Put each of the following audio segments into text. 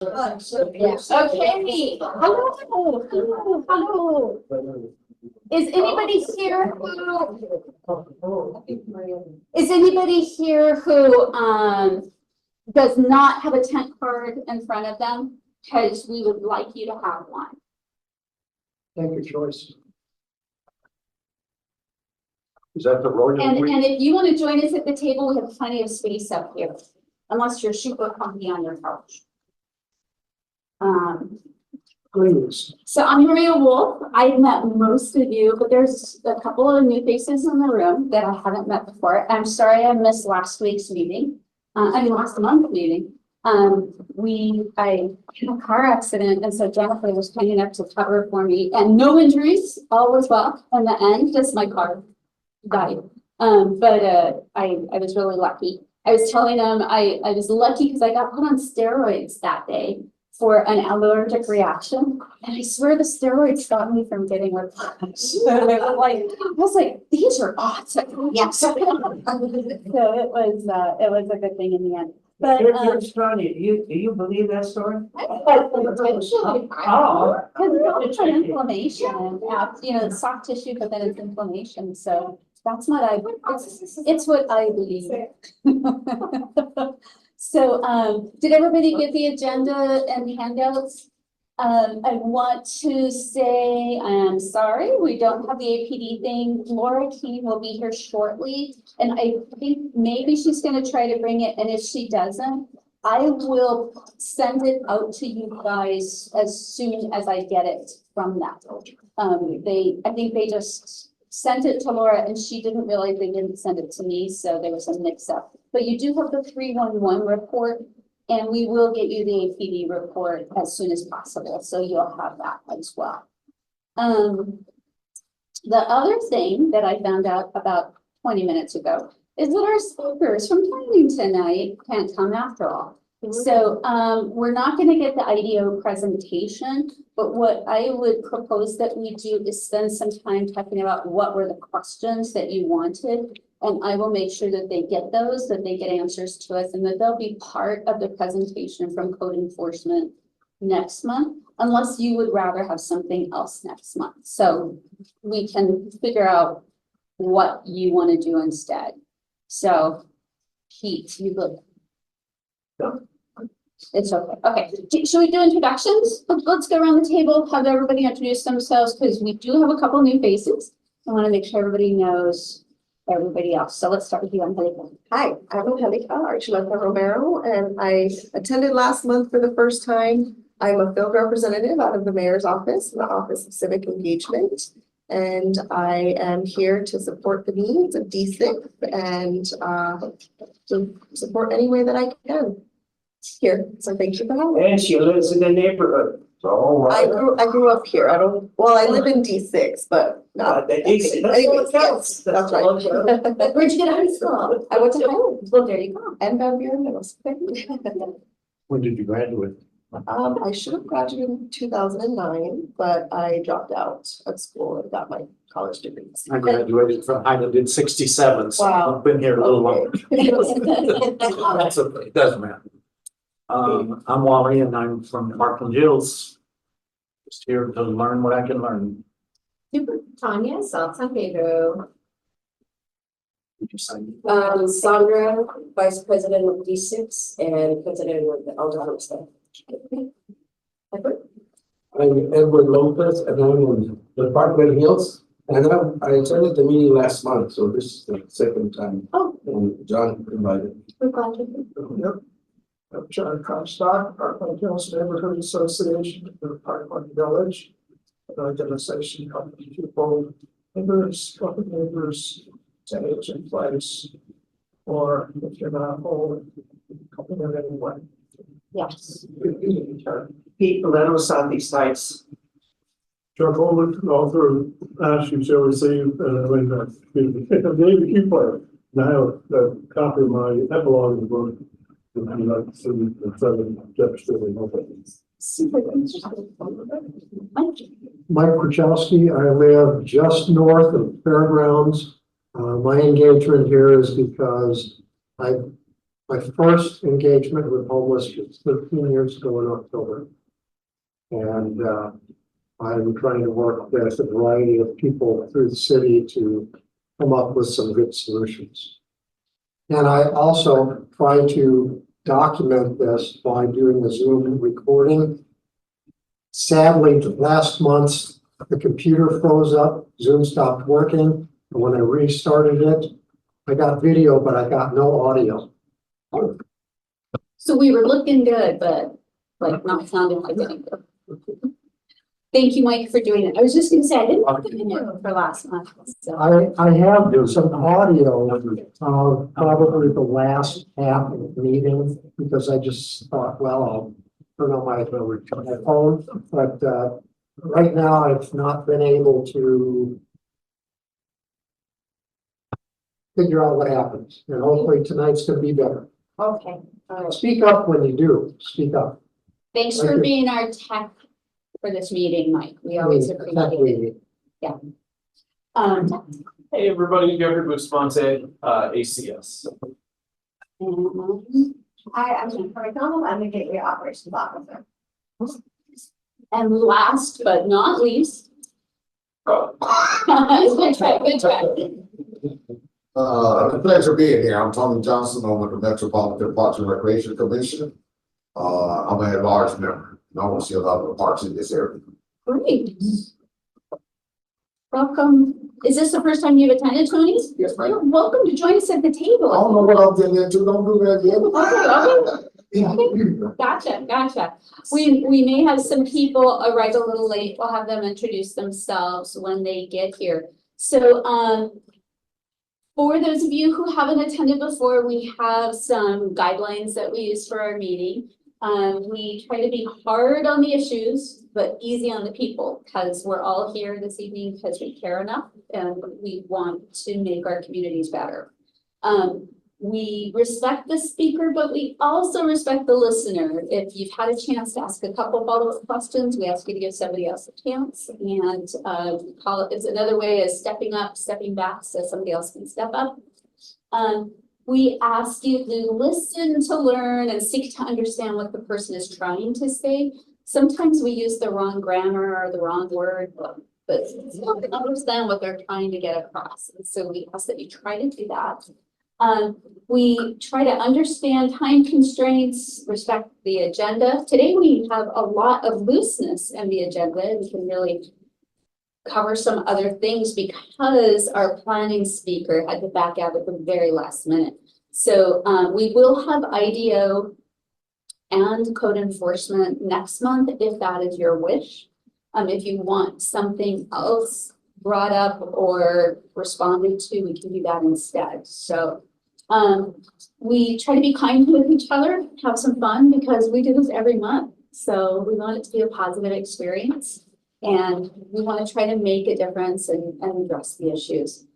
Okay. Hello. Is anybody here who does not have a tent card in front of them? Because we would like you to have one. Take your choice. Is that the road? And if you want to join us at the table, we have plenty of space up here, unless you're super comfy on your couch. Please. So I'm Maria Wolf. I've met most of you, but there's a couple of new faces in the room that I haven't met before. I'm sorry I missed last week's meeting. Last month's meeting. I had a car accident, and so Jennifer was kind enough to cover for me, and no injuries, all was well. In the end, just my car died. I was really lucky. I was telling them I was lucky because I got put on steroids that day for an allergic reaction, and I swear the steroids stopped me from getting whiplash. I was like, these are awesome. Yeah. So it was a good thing in the end. But You're strong. Do you believe that story? Potentially, because it's inflammation. It's soft tissue, but then it's inflammation. So that's what it's what I believe. So, did everybody get the agenda and handouts? I want to say, I'm sorry, we don't have the APD thing. Laura Keene will be here shortly, and I think maybe she's going to try to bring it, and if she doesn't, I will send it out to you guys as soon as I get it from that. I think they just sent it to Laura, and she didn't realize they didn't send it to me, so there was a mix-up. But you do have the 311 report, and we will get you the APD report as soon as possible, so you'll have that as well. The other thing that I found out about 20 minutes ago is that our speakers from planning tonight can't come after all. So we're not going to get the IDEO presentation, but what I would propose that we do is spend some time talking about what were the questions that you wanted. And I will make sure that they get those, that they get answers to us, and that they'll be part of the presentation from code enforcement next month, unless you would rather have something else next month. So we can figure out what you want to do instead. So Pete, you look. It's okay. Okay. Should we do introductions? Let's go around the table, have everybody introduce themselves, because we do have a couple new faces. I want to make sure everybody knows everybody else. So let's start with you, Angelica. Hi, I'm Angelica Archuleta Romero, and I attended last month for the first time. I'm a field representative out of the mayor's office, the Office of Civic Engagement, and I am here to support the needs of D6 and to support any way that I can here. So thank you for having me. And she lives in the neighborhood. So I grew up here. I live in D6, but not. Anyways, yes, that's right. Where'd you get out of school? I went to Highland. Well, there you go. And Van Buren Middle School. When did you graduate? I should have graduated in 2009, but I dropped out of school and got my college degrees. I graduated from Highland in '67, so Wow. I've been here a little longer. Okay. That's okay, it doesn't matter. I'm Wally, and I'm from Parkland Hills. Just here to learn what I can learn. Super Tanya, South San Pedro. Sandra, Vice President of D6 and President of the Elder Homestead. I'm Edward Lopez, and I'm in the Parkland Hills, and I attended the meeting last month, so this is the second time. Oh. And John invited me. We're glad to. Yep. I'm John Comstock, Parkland Hills Neighborhood Association for Parkland Village, an organization of people, neighbors, couple neighbors, to age in place, or if you're not old, couple of anyone. Yes. Pete Paletto, Southeast Heights. Chuck Holman, author of Ash You Shall Receive, the ABQ player. And I have a copy of my epilogue of the book. If you'd like to see the seven Jefferson. Mike Krachowski, I live just north of Fairgrounds. My engagement here is because I My first engagement with homeless was 13 years ago in October. And I'm trying to work with a variety of people through the city to come up with some good solutions. And I also try to document this by doing a Zoom recording. Sadly, last month, the computer froze up, Zoom stopped working, and when I restarted it, I got video, but I got no audio. So we were looking good, but like not sounding like anything. Thank you, Mike, for doing it. I was just gonna say, I didn't look in it for last month, so. I have some audio of probably the last half of the meeting, because I just thought, well, I'll turn on my phone, but right now I've not been able to figure out what happens, and hopefully tonight's gonna be better. Okay, all right. Speak up when you do, speak up. Thanks Thank for you. being our tech for this meeting, Mike. We always appreciate it. Hey, everybody, Jeffrey Bustamante, ACS. Hi, I'm Jennifer McDonald. I'm the Gateway Operations Officer. And last but not least. Good try, good try. A pleasure being here. I'm Tony Johnson. I'm with the Metropolitan Parks and Recreation Commission. I'm an at-large member. I want to see a lot of the parks in this area. Great. Welcome. Is this the first time you've attended, Tony? Yes, ma'am. You're welcome to join us at the I table. don't know what I'm getting into. Don't do that yet. Gotcha. We may have some people arrive a little late. We'll have them introduce themselves when they get here. So, for those of you who haven't attended before, we have some guidelines that we use for our meeting. We try to be hard on the issues, but easy on the people, because we're all here this evening because we care enough and we want to make our communities better. We respect the speaker, but we also respect the listener. If you've had a chance to ask a couple follow-up questions, we ask you to give somebody else a chance, and call it, it's another way of stepping up, stepping back so somebody else can step up. We ask you to listen, to learn, and seek to understand what the person is trying to say. Sometimes we use the wrong grammar or the wrong word, but still understand what they're trying to get across. And so we ask that you try to do that. We try to understand time constraints, respect the agenda. Today we have a lot of looseness in the agenda. We can really cover some other things because our planning speaker had to back out at the very last minute. So we will have IDO and code enforcement next month if that is your wish. If you want something else brought up or responded to, we can do that instead. So we try to be kind with each other, have some fun, because we do this every month. So we want it to be a positive experience, and we want to try to make a difference and address the issues.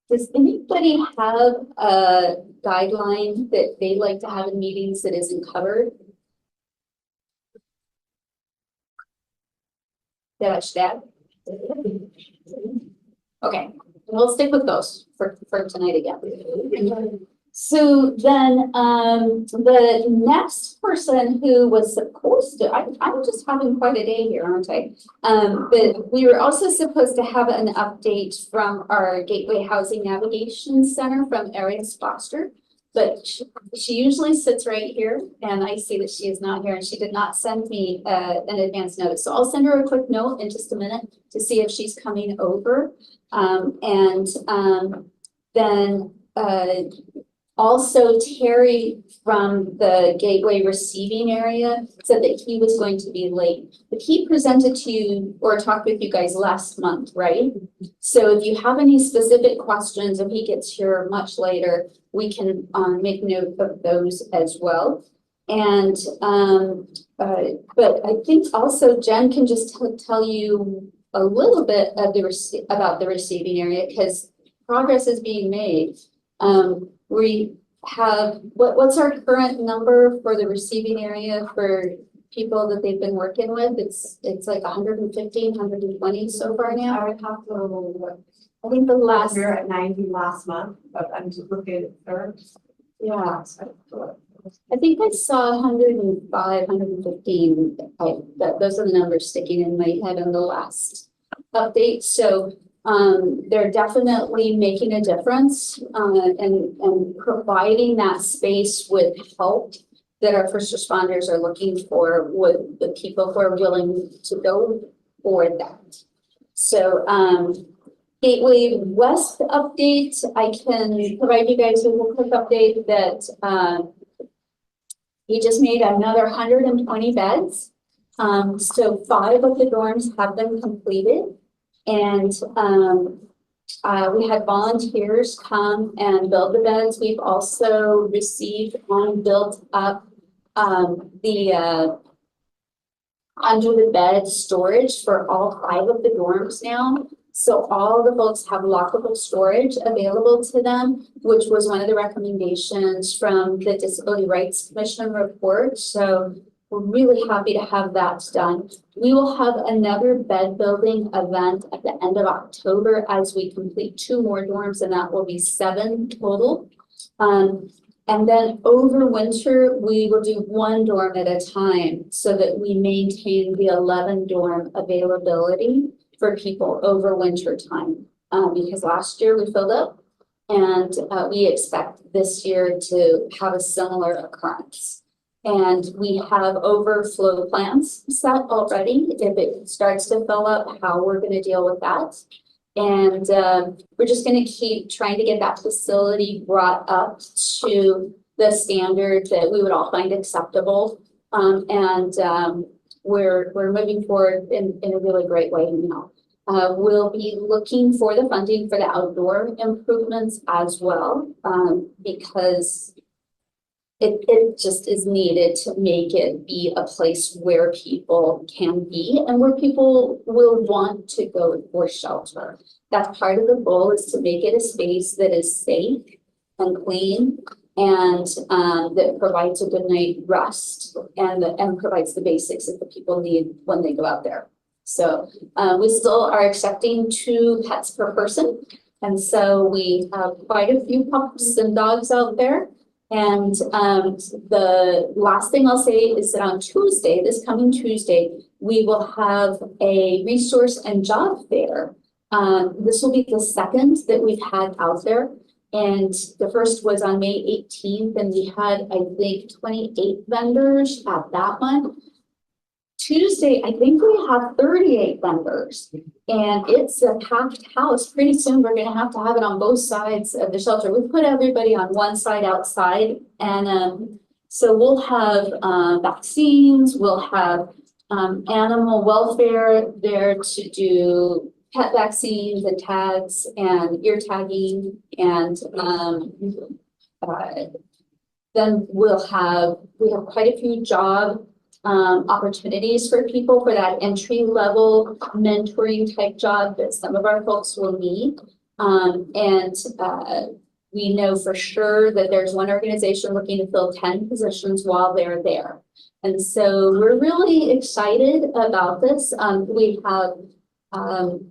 Does anybody have a guideline that they'd like to have in meetings that isn't covered? That I should add? Okay, we'll stick with those for tonight again. So then the next person who was supposed to, I'm just having quite a day here, aren't I? But we were also supposed to have an update from our Gateway Housing Navigation Center from Arias Foster. But she usually sits right here, and I see that she is not here, and she did not send me an advance notice. So I'll send her a quick note in just a minute to see if she's coming over. Then also Terry from the Gateway receiving area said that he was going to be late, but he presented to you or talked with you guys last month, right? So if you have any specific questions, if he gets here much later, we can make note of those as well. And but I think also Jen can just tell you a little bit of about the receiving area, because progress is being made. We have, what's our current number for the receiving area for people that they've been working with? It's like 115, 120 so far now. I would have to look. I think the last, We were at 90 last month, but I'm just looking at third. Yeah. I think I saw 105, 115. Those are the numbers sticking in my head on the last update. So they're definitely making a difference and providing that space with help that our first responders are looking for with the people who are willing to go for that. So Gateway West update, I can provide you guys with a quick update that we just made another 120 beds. So 5 of the dorms have been completed. And we had volunteers come and build the beds. We've also received and built up the under the bed storage for all 5 of the dorms now. So all the folks have lockable storage available to them, which was one of the recommendations from the Disability Rights Commission report. So we're really happy to have that done. We will have another bed building event at the end of October as we complete 2 more dorms, and that will be 7 total. And then over winter, we will do 1 dorm at a time so that we maintain the 11 dorm availability for people over winter time. Because last year we filled up, and we expect this year to have a similar occurrence. And we have overflow plans set already. If it starts to fill up, how we're going to deal with that. And we're just going to keep trying to get that facility brought up to the standard that we would all find acceptable. We're moving forward in a really great way now. We'll be looking for the funding for the outdoor improvements as well, because it just is needed to make it be a place where people can be and where people will want to go for shelter. That's part of the goal, is to make it a space that is safe and clean and that provides a good night rest and provides the basics that the people need when they go out there. So we still are accepting 2 pets per person. And so we have quite a few pups and dogs out there. And the last thing I'll say is that on Tuesday, this coming Tuesday, we will have a resource and job fair. This will be the 2nd that we've had out there. And the first was on May 18th, and we had, I think, 28 vendors at that one. Tuesday, I think we have 38 vendors, and it's a packed house. Pretty soon, we're going to have it on both sides of the shelter. We put everybody on one side outside, and so we'll have vaccines, we'll have animal welfare there to do pet vaccines and tags and ear tagging, and then we have quite a few job opportunities for people for that entry level mentoring type job that some of our folks will need. We know for sure that there's one organization looking to fill 10 positions while they're there. And so we're really excited about this. We have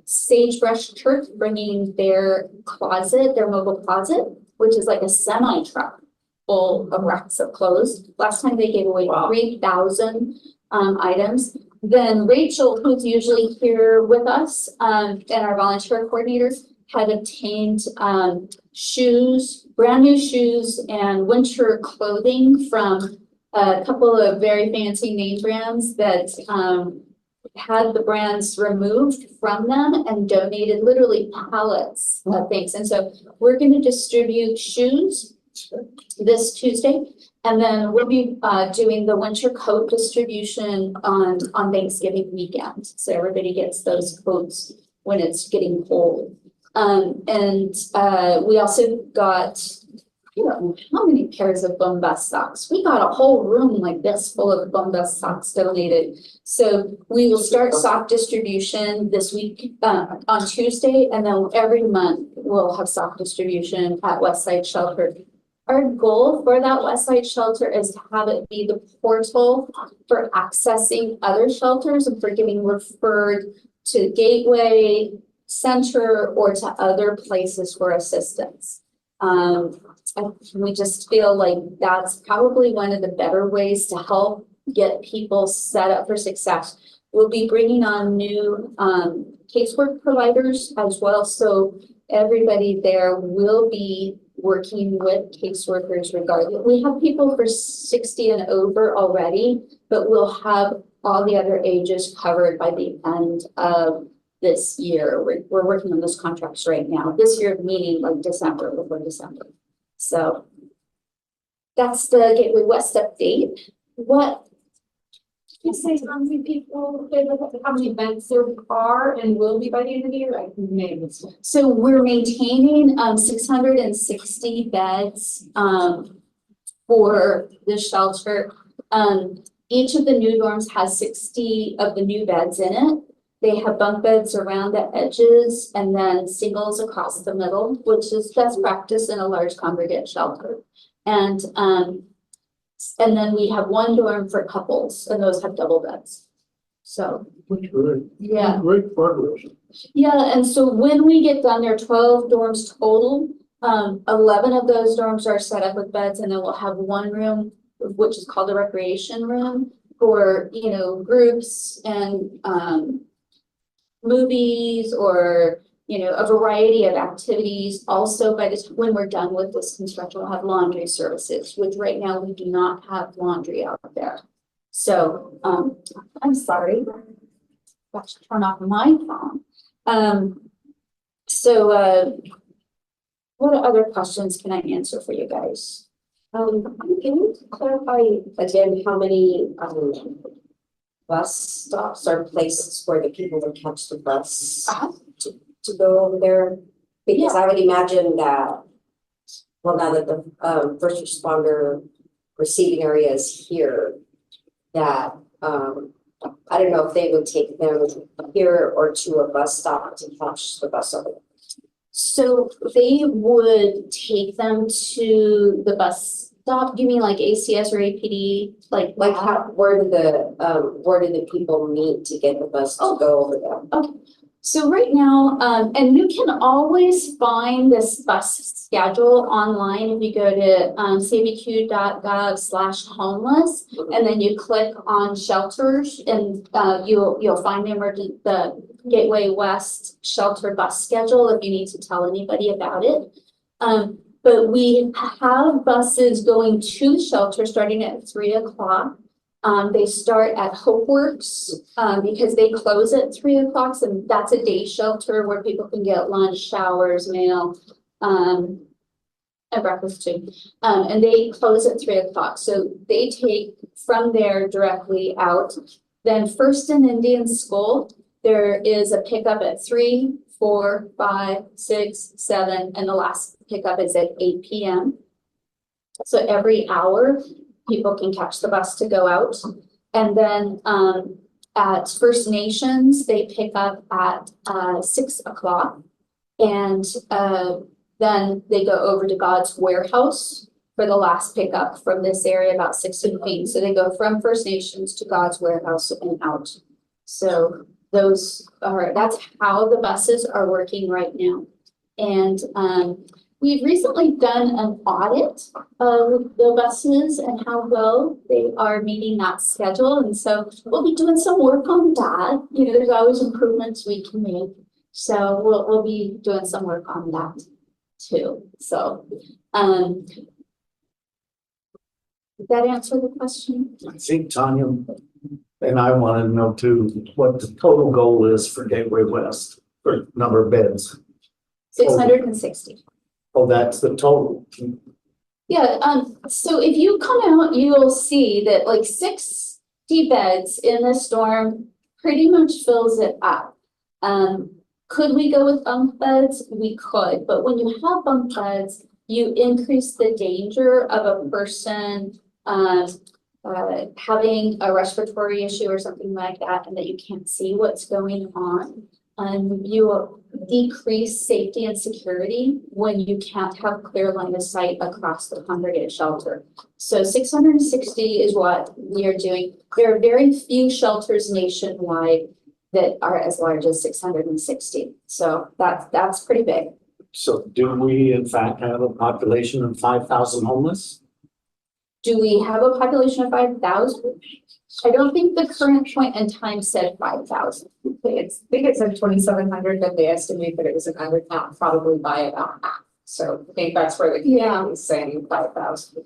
Sagebrush Church bringing their mobile closet, which is like a semi truck full of racks of clothes. Last time they gave away 3,000 items. Then Rachel, who's usually here with us, and our volunteer coordinators, had obtained shoes, brand new shoes and winter clothing from a couple of very fancy name brands that had the brands removed from them and donated literally pallets of things. And so we're going to distribute shoes this Tuesday, and then we'll be doing the winter coat distribution on Thanksgiving weekend. So everybody gets those coats when it's getting cold. We also got, how many pairs of Bombas socks? We got a whole room like this full of Bombas socks donated. So we will start sock distribution this week on Tuesday, and then every month we'll have sock distribution at Westside Shelter. Our goal for that Westside Shelter is to have it be the portal for accessing other shelters and for getting referred to Gateway Center or to other places for assistance. we just feel like that's probably one of the better ways to help get people set up for success. We'll be bringing on new casework providers as well, so everybody there will be working with caseworkers regardless. We have people for 60 and over already, but we'll have all the other ages covered by the end of this year. We're working on those contracts right now. This year, meaning like December, before December. So that's the Gateway West update. What? Can you say how many people, how many events there are and will be by the end of the year? I may have missed it. So we're maintaining 660 beds for the shelter. Each of the new dorms has 60 of the new beds in it. They have bunk beds around the edges and then singles across the middle, which is best practice in a large congregate shelter. And then we have one dorm for couples, and those have double beds. So, That's great. yeah. Great progress. Yeah, and so when we get done, there are 12 dorms total. 11 of those dorms are set up with beds, and then we'll have one room, which is called a recreation room, for, you know, groups and movies or, you know, a variety of activities. Also, by this, when we're done with this construction, we'll have laundry services, which right now we do not have laundry out there. So, I'm sorry. Got to turn off my phone. What other questions can I answer for you guys? Can you clarify again how many bus stops or places where the people will catch the bus to go over there? Because I would imagine that, well, now that the first responder receiving area is here, that I don't know if they would take them here or to a bus stop to catch the bus over there. So they would take them to the bus stop. You mean like ACS or APD? Like How, where do the people meet to get the bus to go over there? okay. So right now, and you can always find this bus schedule online if you go to cabq.gov/homeless, and then you click on shelters, and you'll find the Gateway West shelter bus schedule if you need to tell anybody about it. But we have buses going to the shelter starting at 3 o'clock. They start at HopeWorks because they close at 3 o'clock, and that's a day shelter where people can get lunch, showers, mail, and breakfast too. And they close at 3 o'clock. So they take from there directly out. Then First and Indian School, there is a pickup at 3, 4, 5, 6, 7, and the last pickup is at 8 p.m. So every hour, people can catch the bus to go out. And then at First Nations, they pick up at 6 o'clock. And then they go over to God's Warehouse for the last pickup from this area, about 6:15. So they go from First Nations to God's Warehouse and out. So that's how the buses are working right now. And we've recently done an audit of the buses and how well they are meeting that schedule. And so we'll be doing some work on that. You know, there's always improvements we can make. So we'll be doing some work on that too. So did that answer the question? I think Tanya and I wanted to know too, what the total goal is for Gateway West for number of beds. 660. Oh, that's the total. Yeah, so if you come out, you'll see that like 60 beds in this dorm pretty much fills it up. Could we go with bunk beds? We could, but when you have bunk beds, you increase the danger of a person having a respiratory issue or something like that, and that you can't see what's going on. You will decrease safety and security when you can't have clear line of sight across the congregate shelter. So 660 is what we are doing. There are very few shelters nationwide that are as large as 660. So that's pretty big. So do we in fact have a population of 5,000 homeless? Do we have a population of 5,000? I don't think the current point in time said 5,000. I think it said 2,700, but they estimate that it was an undercount probably by about half. So I think that's where the community is saying 5,000.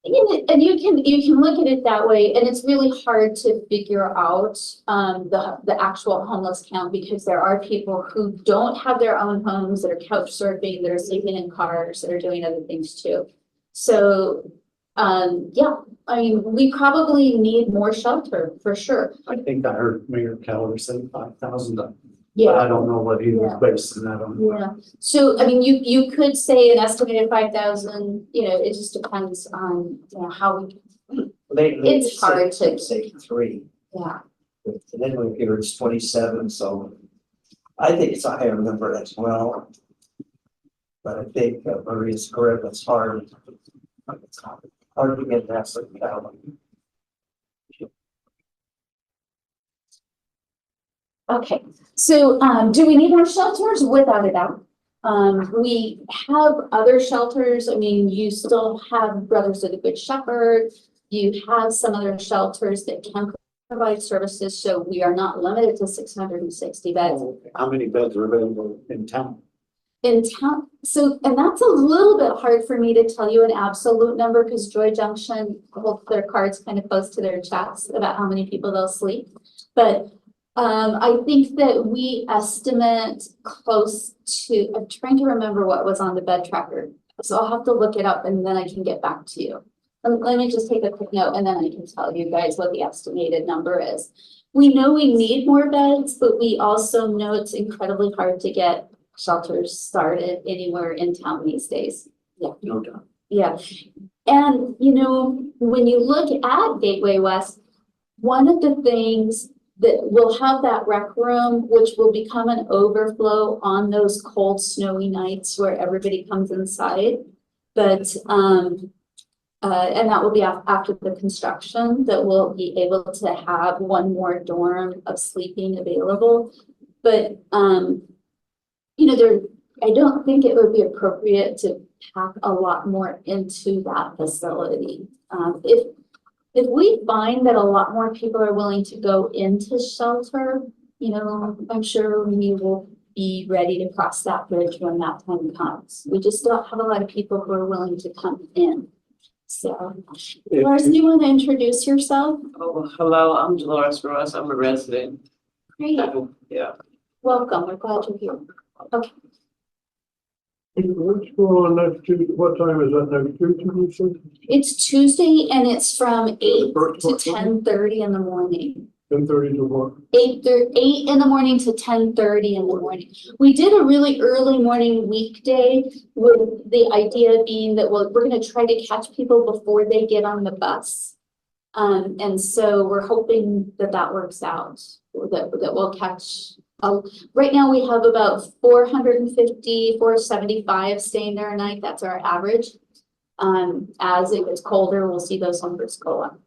And you can look at it that way, and it's really hard to figure out the actual homeless count because there are people who don't have their own homes, that are couch surfing, that are sleeping in cars, that are doing other things too. So yeah, I mean, we probably need more shelter for sure. I think I heard Mayor Keller say 5,000, but Yeah. I don't know what he was Yeah. basing that on. Yeah, so I mean, you could say an estimated 5,000, it just depends on, how we, Lately, It's hard to- say 3, yeah. and then we hear it's 27, so I think it's a higher number as well. But I think Marie is correct, it's hard. It's hard to get that certain balance. Okay, so do we need more shelters? Without a doubt. We have other shelters. I mean, you still have Brothers of the Good Shepherd. You have some other shelters that can provide services, so we are not limited to 660 beds. How many beds are available in town? In town, so, and that's a little bit hard for me to tell you an absolute number because Joy Junction holds their cards kind of close to their chests about how many people they'll sleep. But I think that we estimate close to, I'm trying to remember what was on the bed tracker. So I'll have to look it up and then I can get back to you. Let me just take a quick note and then I can tell you guys what the estimated number is. We know we need more beds, but we also know it's incredibly hard to get shelters started anywhere in town these days. Yeah. No doubt. Yeah. And, when you look at Gateway West, one of the things that will have that rec room, which will become an overflow on those cold, snowy nights where everybody comes inside. But, and that will be after the construction, that we'll be able to have one more dorm of sleeping available. But, I don't think it would be appropriate to pack a lot more into that facility. If we find that a lot more people are willing to go into shelter, I'm sure we will be ready to cross that bridge when that time comes. We just don't have a lot of people who are willing to come in. So, Dolores, do you want to introduce yourself? Oh, hello, I'm Dolores Ross. I'm a resident. Great. Yeah. Welcome. We're glad you're here. Okay. What's going on next Tuesday? What time is that next Tuesday? It's Tuesday and it's from 8 to First one? 10:30 in the morning. 10:30 to what? 8 in the morning to 10:30 in the morning. We did a really early morning weekday with the idea being that we're going to try to catch people before they get on the bus. And so we're hoping that works out, that we'll catch. Right now we have about 450, 475 staying there a night. That's our average. As it gets colder, we'll see those numbers go up.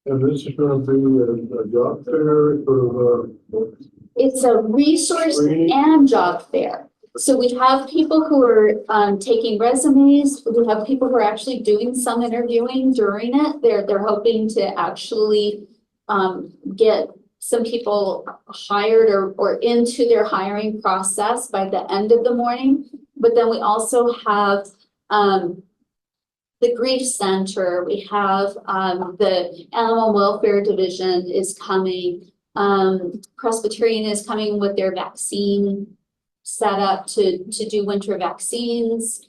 And this is gonna be a job fair for, It's a resource Training. and job fair. So we have people who are taking resumes. We have people who are actually doing some interviewing during it. They're hoping to actually get some people hired or into their hiring process by the end of the morning. But then we also have the grief center. We have the animal welfare division is coming. Presbyterian is coming with their vaccine set up to do winter vaccines.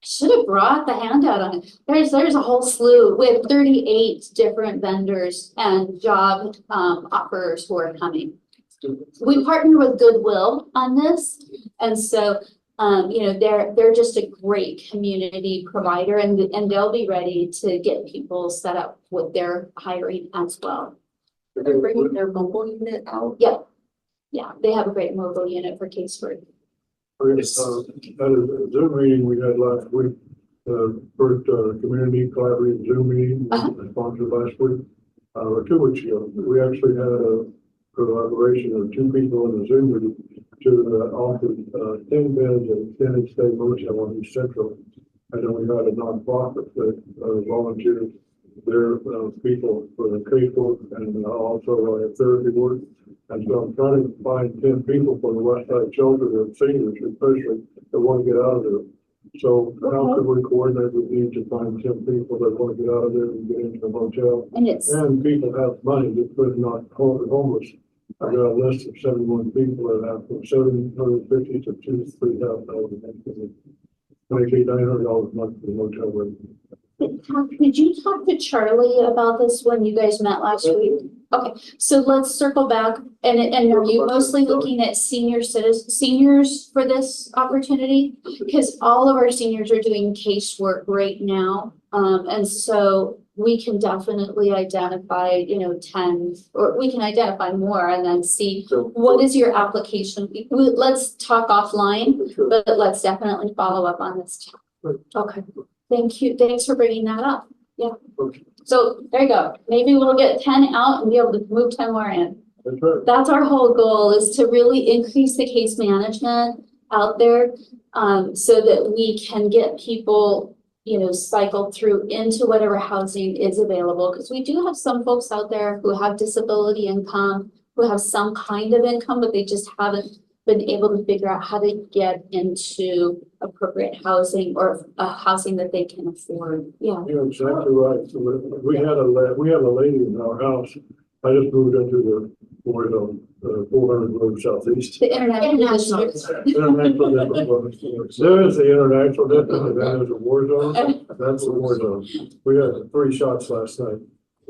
Should have brought the handout on it. There's a whole slew. We have 38 different vendors and job offers who are coming. We partner with Goodwill on this, and so they're just a great community provider, and they'll be ready to get people set up with their hiring as well. They're bringing their mobile unit out. Yeah, they have a great mobile unit for casework. at a Zoom meeting we had last week, first, community collaborative Zoom meeting, sponsored last week, or 2 weeks ago. We actually had a collaboration of 2 people in the Zoom meeting to offer 10 beds at extended stay motel on East Central. I know we had a nonprofit that volunteered their people for the casework and also therapy work. And so I'm trying to find 10 people for the West Side Shelter, the seniors especially, that want to get out of there. So how could we coordinate with you to find 10 people that want to get out of there and get into the motel? And it's, And people have money, just not homeless. I got a list of 71 people that have from $750 to $3,000. $2,900 a month for the motel rate. did you talk to Charlie about this when you guys met last week? Okay, so let's circle back, and are you mostly looking at seniors for this opportunity? Because all of our seniors are doing casework right now, and so we can definitely identify, 10, or we can identify more and then see what is your application. Let's talk offline, but let's definitely follow up on this. Okay, thank you, thanks for bringing that up, yeah. So there you go. Maybe we'll get 10 out and be able to move 10 more in. That's right. That's our whole goal, is to really increase the case management out there, so that we can get people, cycled through into whatever housing is available. Because we do have some folks out there who have disability income, who have some kind of income, but they just haven't been able to figure out how to get into appropriate housing or a housing that they can afford. Yeah. You're exactly right. So we had a lady in our house. I just moved into the 400 road southeast. The international. International. There is the international district, and then there's a war zone. That's the war zone. We had 3 shots last night.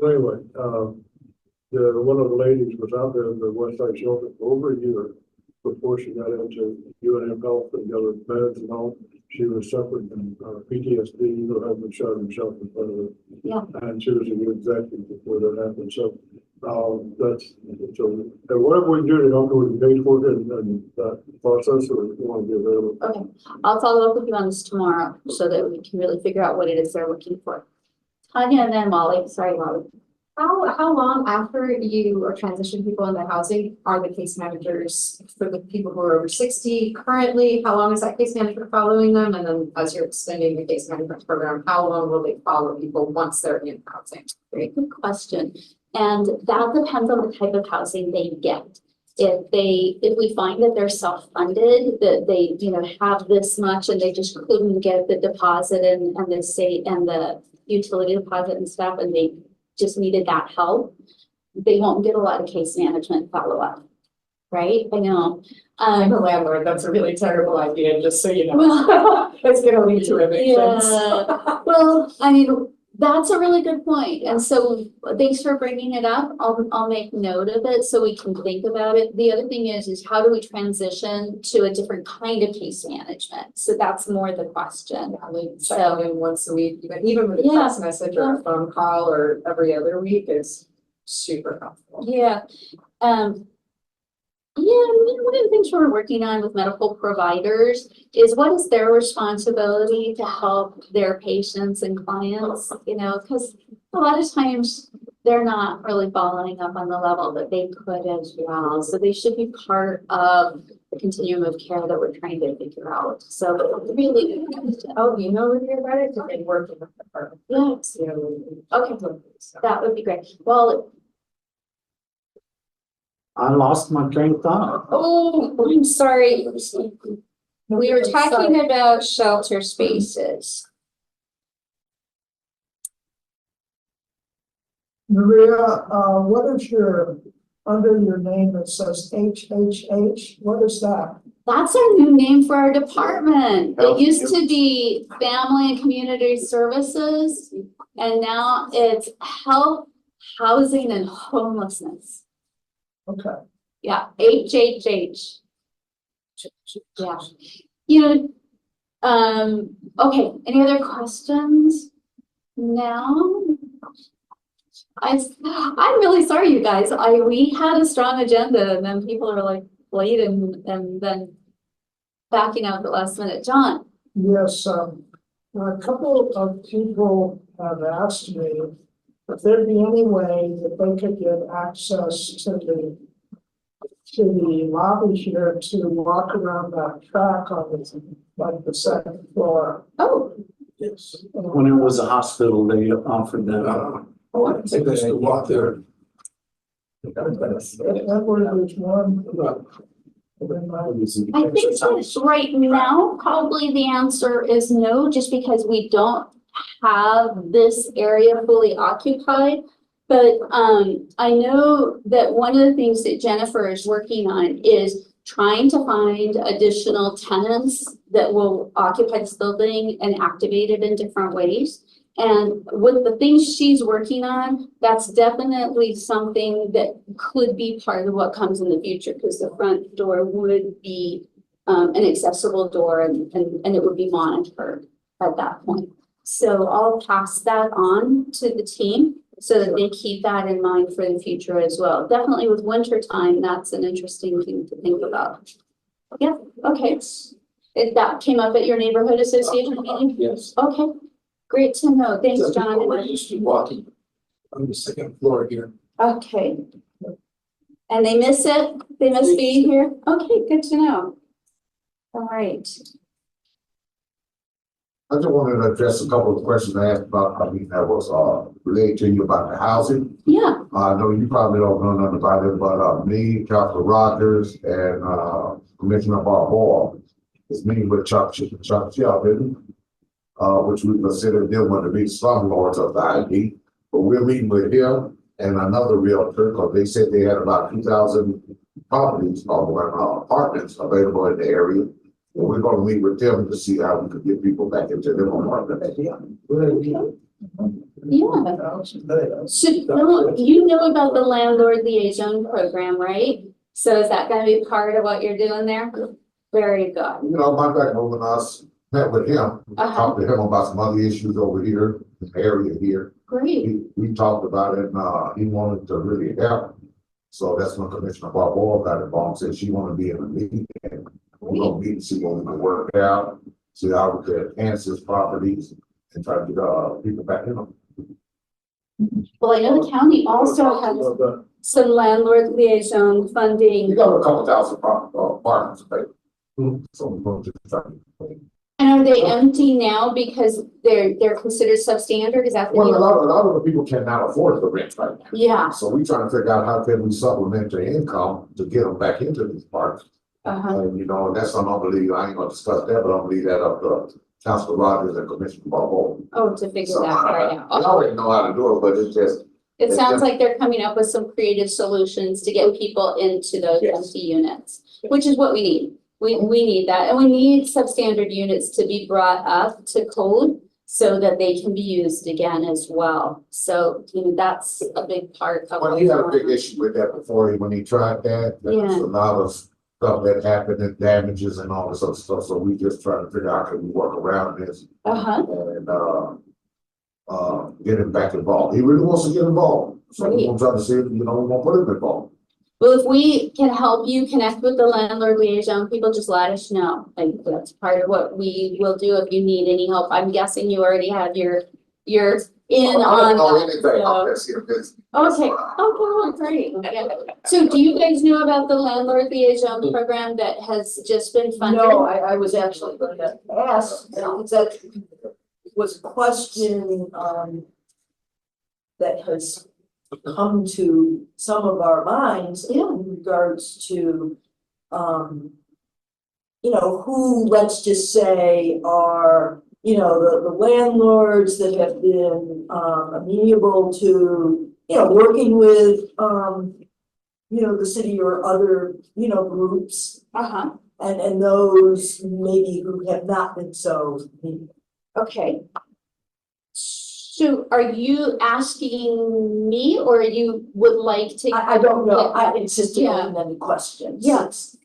Anyway, one of the ladies was out there in the West Side Shelter for over a year before she got into UNM Health and the other meds and all. She was suffering from PTSD. Her husband shot himself in front of her. Yeah. And she was a good executive before that happened. So and whatever we do to help with the casework and that process, or we want to be available. Okay, I'll follow up with you on this tomorrow so that we can really figure out what it is they're looking for. Tanya and then Molly. Sorry, Molly. How long after you are transitioning people into housing are the case managers for the people who are over 60 currently? How long is that case manager following them? And then as you're extending the case management program, how long will they follow people once they're in housing? Very good question. And that depends on the type of housing they get. If we find that they're self-funded, that they, have this much and they just couldn't get the deposit and the state and the utility deposit and stuff, and they just needed that help, they won't get a lot of case management follow-up, right? I know. I'm a landlord, that's a really terrible idea, just so you know. Well, It's gonna lead to evictions. yeah. Well, I mean, that's a really good point. And so thanks for bringing it up. I'll make note of it so we can think about it. The other thing is how do we transition to a different kind of case management? So that's more the question. So in once a week, even with a text message or a phone call or every other week is super helpful. Yeah. One of the things we're working on with medical providers is what is their responsibility to help their patients and clients, because a lot of times they're not really following up on the level that they could as well. So they should be part of the continuum of care that we're trying to figure out. So really, You know when you're ready to be working with the department. yes. Okay, that would be great. Well, I lost my train of thought. oh, I'm sorry. We were talking about shelter spaces. Maria, what is under your name, it says HHH, what is that? That's our new name for our department. It used to be Family and Community Services, and now it's Health, Housing, and Homelessness. Okay. Yeah, HHH. Yeah. Okay, any other questions now? I'm really sorry, you guys. We had a strong agenda and then people are like late and then backing out at the last minute. John? Yes, a couple of people have asked me if there'd be any way that they could get access to the to the lobby here to walk around that track on the second floor. Oh, Yes. When it was a hospital, they offered that. I think I should walk there. There's one. I think that right now, probably the answer is no, just because we don't have this area fully occupied. But I know that one of the things that Jennifer is working on is trying to find additional tenants that will occupy this building and activate it in different ways. And with the things she's working on, that's definitely something that could be part of what comes in the future, because the front door would be an accessible door and it would be monitored at that point. So I'll pass that on to the team so that they keep that in mind for the future as well. Definitely with winter time, that's an interesting thing to think about. Yeah, okay. That came up at your neighborhood association meeting? Yes. Okay, great to know. Thanks, So John. people were used to walking on the second floor here. Okay. And they miss it? They miss being here? Okay, good to know. All right. I just wanted to address a couple of questions I asked about, that was, related to you about the housing. Yeah, I know you probably don't know nothing about it, but, me, Councilor Rogers, and, Commissioner Bob Hall is meeting with Chuck Shelton, which we consider them one of the big slumlords of the ID. But we're meeting with him and another realtor, because they said they had about 2,000 properties or apartments available in the area. And we're gonna meet with them to see how we could get people back into their apartments. yeah. So you know about the landlord liaison program, right? So is that gonna be part of what you're doing there? Very good. You know, my back when I met with him, talked to him about some other issues over here, in the area here. Great. We talked about it, and, he wanted to really help. So that's when Commissioner Bob Wall got involved, said she wanted to be in a meeting. And we're gonna meet and see what we can work out, see how we can enhance his properties and try to get, people back in them. Well, I know the county also has some landlord liaison We funding. got a couple thousand apartments, right? So we're going to try to. And are they empty now because they're considered substandard? Is that the Well, a deal? lot of the people cannot afford the rent right now. Yeah. So we trying to figure out how can we supplement their income to get them back into these parks. And, you know, that's something I believe, I ain't gonna discuss that, but I'm gonna leave that up to Councilor Rogers and Commissioner Barbeau. Oh, to figure So that part I out. already know how to do it, but it's just, It sounds like they're coming up with some creative solutions to get people into those Yes. empty units, which is what we need. We need that, and we need substandard units to be brought up to code so that they can be used again as well. So, you know, that's a big part of. well, he had a big issue with that before, when he tried that, there was Yeah. a lot of stuff that happened and damages and all this other stuff, so we just trying to figure out how we work around this. And, get him back involved. He really wants to get involved, so we're gonna try to see, you know, we're gonna put him involved. Well, if we can help you connect with the landlord liaison people, just let us know. Like, that's part of what we will do if you need any help. I'm guessing you already have your in I on don't know that. anything about So- this here, this. Okay, well, great. Yeah. So do you guys know about the landlord liaison program that has just been funded? No, I was actually going to ask, that was a question, that has come to some of our minds in regards to, you know, who, let's just say, are, you know, the landlords that have been, amenable to, you know, working with, you know, the city or other, you know, groups. And those maybe who have not been so. Okay. So are you asking me or you would like to? I don't know, it's just Yeah. an open-ended question. Yes.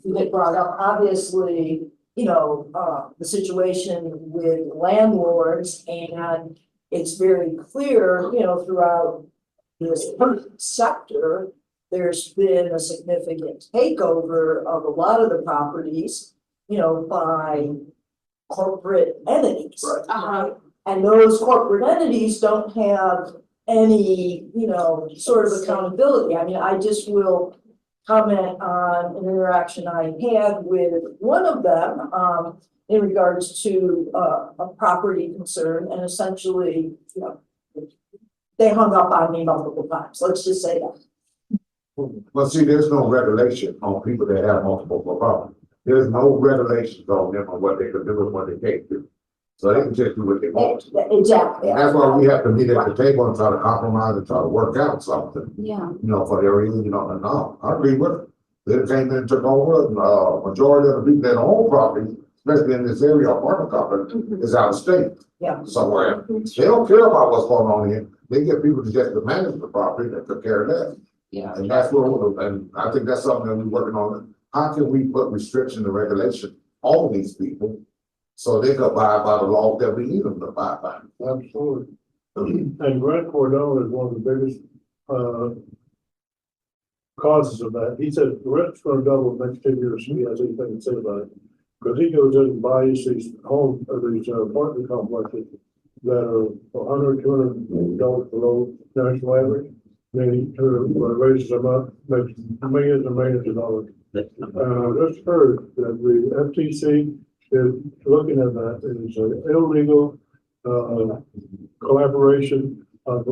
You had brought up, obviously, you know, the situation with landlords, and it's very clear, you know, throughout this sector, there's been a significant takeover of a lot of the properties, you know, by corporate entities. Uh-huh. And those corporate entities don't have any, you know, sort of accountability. I mean, I just will comment on an interaction I had with one of them, in regards to, a property concern, and essentially, you know, they hung up on me multiple times, let's just say that. But see, there's no regulation on people that have multiple properties. There's no regulations on them on what they can do and what they can't do. So they can just do what they want. Exactly. And that's why we have to meet at the table and try to compromise and try to work out something, Yeah. you know, for their reason, you know, and no, I agree with it. They came in and took over, and, majority of the people that own property, especially in this area, apartment complex, is out of state. Yeah. Somewhere. They don't care about what's going on here. They get people to just manage the property that took care of that. Yeah. And that's what, and I think that's something that we're working on. How can we put restriction and regulation on these people so they can abide by the law that we need them to abide by? Absolutely. And Grant Cordone is one of the biggest, causes of that. He said the rent's gonna double the next 10 years, if he has anything to say about it. Because he goes in and buys these homes, or these apartment complexes that are $100, $200 below national average. Then he raises them up, makes millions and millions of dollars. Just heard that the FTC is looking at that. It is an illegal, collaboration of,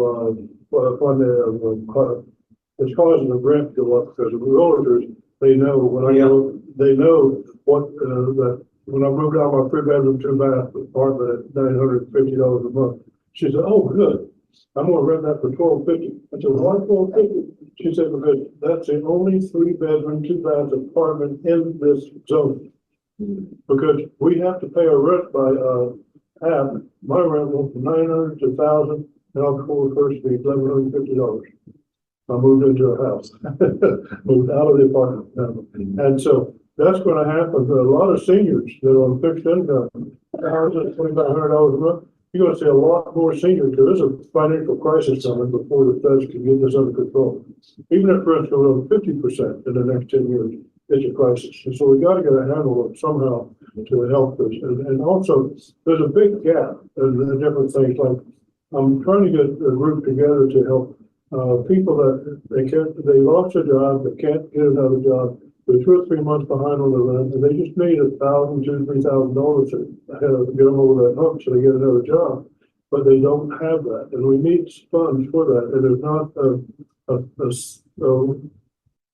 it's causing the rent to go up because the realtors, they know when I go, they know what, that when I moved out of my 3-bedroom, 2-bath apartment at $950 a month. She said, oh, good. I'm gonna rent that for $1,250. I said, why $1,250? She said, because that's the only 3-bedroom, 2-bath apartment in this zone. Because we have to pay our rent by, half. My rent went from $900 to $1,000, now before the first week, $1,150. I moved into a house, moved out of the apartment. And so that's gonna happen to a lot of seniors that are on fixed income, houses, $2,500 a month. You're gonna see a lot more seniors, because there's a financial crisis coming before the feds can get this under control. Even if rents go up 50% in the next 10 years, it's a crisis. And so we gotta get a handle of it somehow to help this. And also, there's a big gap in the different things, like I'm trying to get a group together to help people that they lost their job, they can't get another job, they're 2 or 3 months behind on the rent, and they just need $1,000, $2,000, $3,000 to get them over that hump so they get another job. But they don't have that, and we need funds for that. And there's not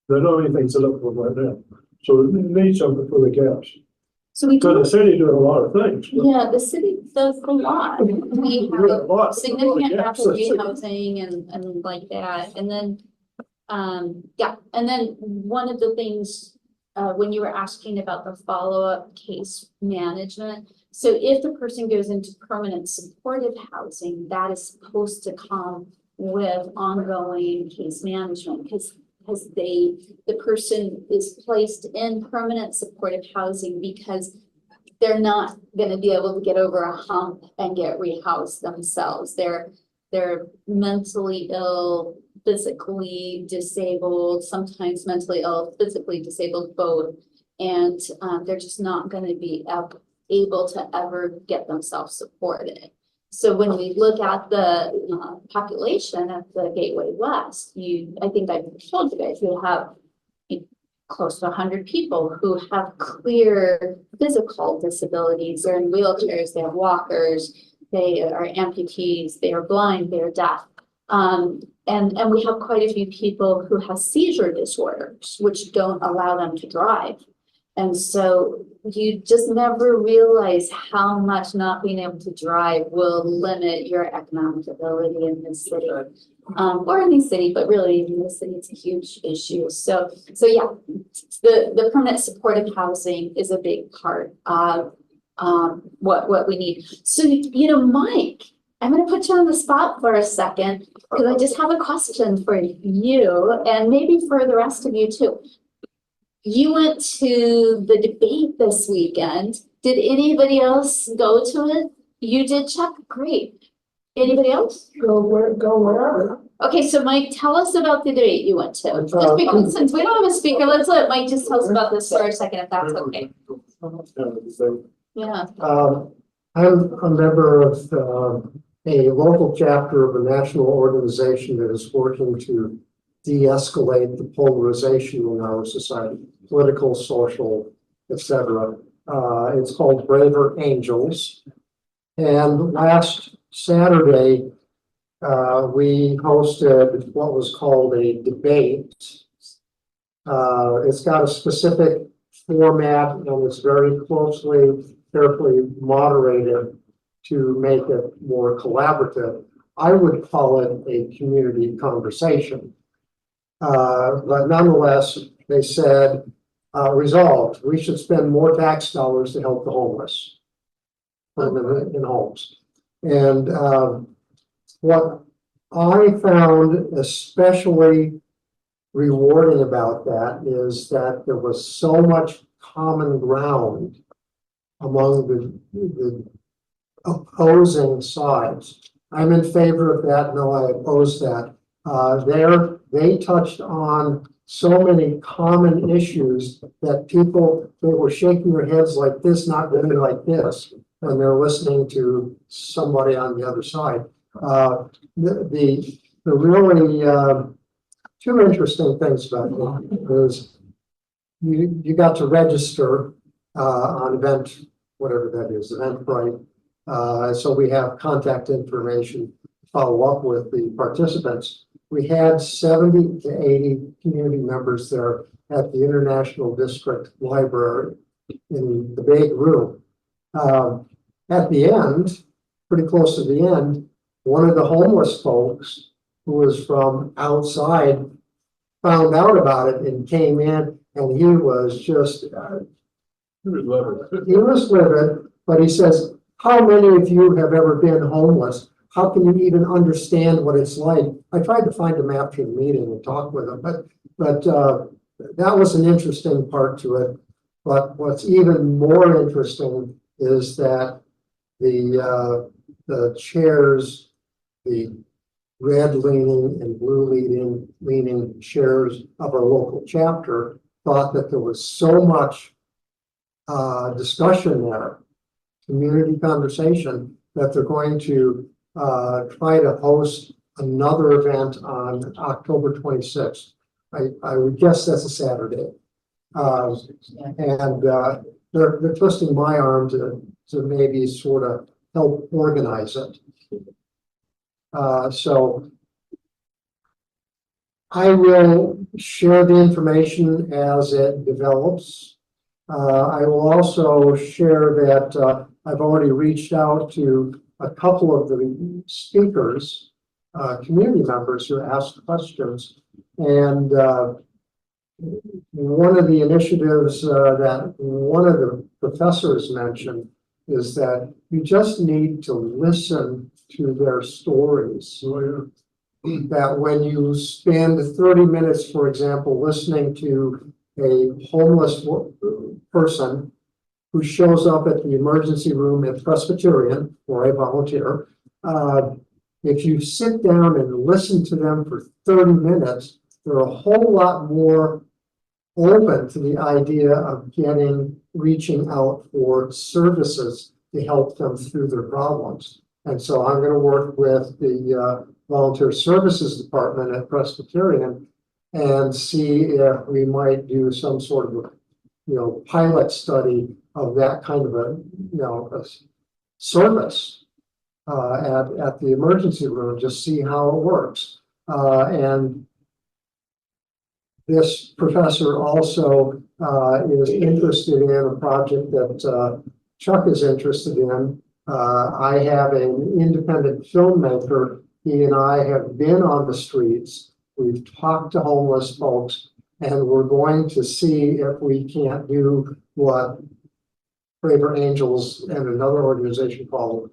there's not anything set up for them right now. So we need something for the gaps. So we So do. the city doing a lot of things. Yeah, the city does a lot. We Doing a have lot. significant Yeah, affordable housing and like that. And then, yeah, and then one of the things, when you were asking about the follow-up case management. So if the person goes into permanent supportive housing, that is supposed to come with ongoing case management because the person is placed in permanent supportive housing because they're not going to be able to get over a hump and get rehoused themselves. They're mentally ill, physically disabled, sometimes mentally ill, physically disabled, both. And they're just not going to be able to ever get themselves supported. So when we look at the population of the Gateway West, I think I told you guys, you'll have close to 100 people who have clear physical disabilities. They're in wheelchairs, they have walkers, they are amputees, they are blind, they are deaf. And we have quite a few people who have seizure disorders, which don't allow them to drive. And so you just never realize how much not being able to drive will limit your economic ability in this city. Or any city, but really in this city, it's a huge issue. So yeah, the permanent supportive housing is a big part of what we need. So, Mike, I'm going to put you on the spot for a second because I just have a question for you and maybe for the rest of you too. You went to the debate this weekend. Did anybody else go to it? You did, Chuck? Great. Anybody else? Go wherever. Okay, so Mike, tell us about the debate you went to. Just because, since we don't have a speaker, let's let Mike just tell us about this for a second, if that's okay. Yeah. I'm a member of a local chapter of a national organization that is working to de-escalate the polarization in our society, political, social, etc. It's called Braver Angels. And last Saturday, we hosted what was called a debate. It's got a specific format and it's very carefully moderated to make it more collaborative. I would call it a community conversation. But nonetheless, they said, resolved, we should spend more tax dollars to help the homeless in homes. And what I found especially rewarding about that is that there was so much common ground among the opposing sides. I'm in favor of that. No, I oppose that. They touched on so many common issues that people, they were shaking their heads like this, not really like this, when they're listening to somebody on the other side. The really two interesting things about it is you got to register on event, whatever that is, Eventbrite. So we have contact information to follow up with the participants. We had 70 to 80 community members there at the International District Library in the big room. At the end, pretty close to the end, one of the homeless folks who was from outside found out about it and came in, and he was just, he was livid, but he says, how many of you have ever been homeless? How can you even understand what it's like? I tried to find him after the meeting and talk with him, but that was an interesting part to it. But what's even more interesting is that the chairs, the red leaning and blue leaning chairs of our local chapter thought that there was so much discussion there, community conversation, that they're going to try to host another event on October 26th. I would guess that's a Saturday. And they're twisting my arm to maybe sort of help organize it. So I will share the information as it develops. I will also share that I've already reached out to a couple of the speakers, community members who asked questions. And one of the initiatives that one of the professors mentioned is that you just need to listen to their stories. That when you spend 30 minutes, for example, listening to a homeless person who shows up at the emergency room at Presbyterian, where I volunteer, if you sit down and listen to them for 30 minutes, they're a whole lot more open to the idea of reaching out for services to help them through their problems. And so I'm going to work with the Volunteer Services Department at Presbyterian and see if we might do some sort of a, pilot study of that kind of a service at the emergency room, just see how it works. And this professor also is interested in a project that Chuck is interested in. I have an independent filmmaker. He and I have been on the streets. We've talked to homeless folks, and we're going to see if we can't do what Braver Angels and another organization called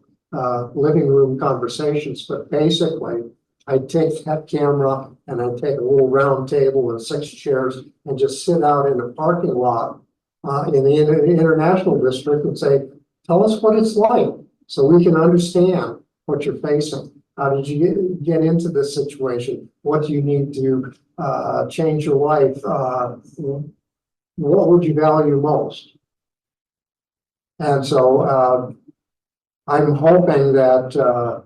Living Room Conversations. But basically, I take that camera and I take a little round table and 6 chairs and just sit out in a parking lot in the International District and say, tell us what it's like so we can understand what you're facing. How did you get into this situation? What do you need to change your life? What would you value most? And so I'm hoping that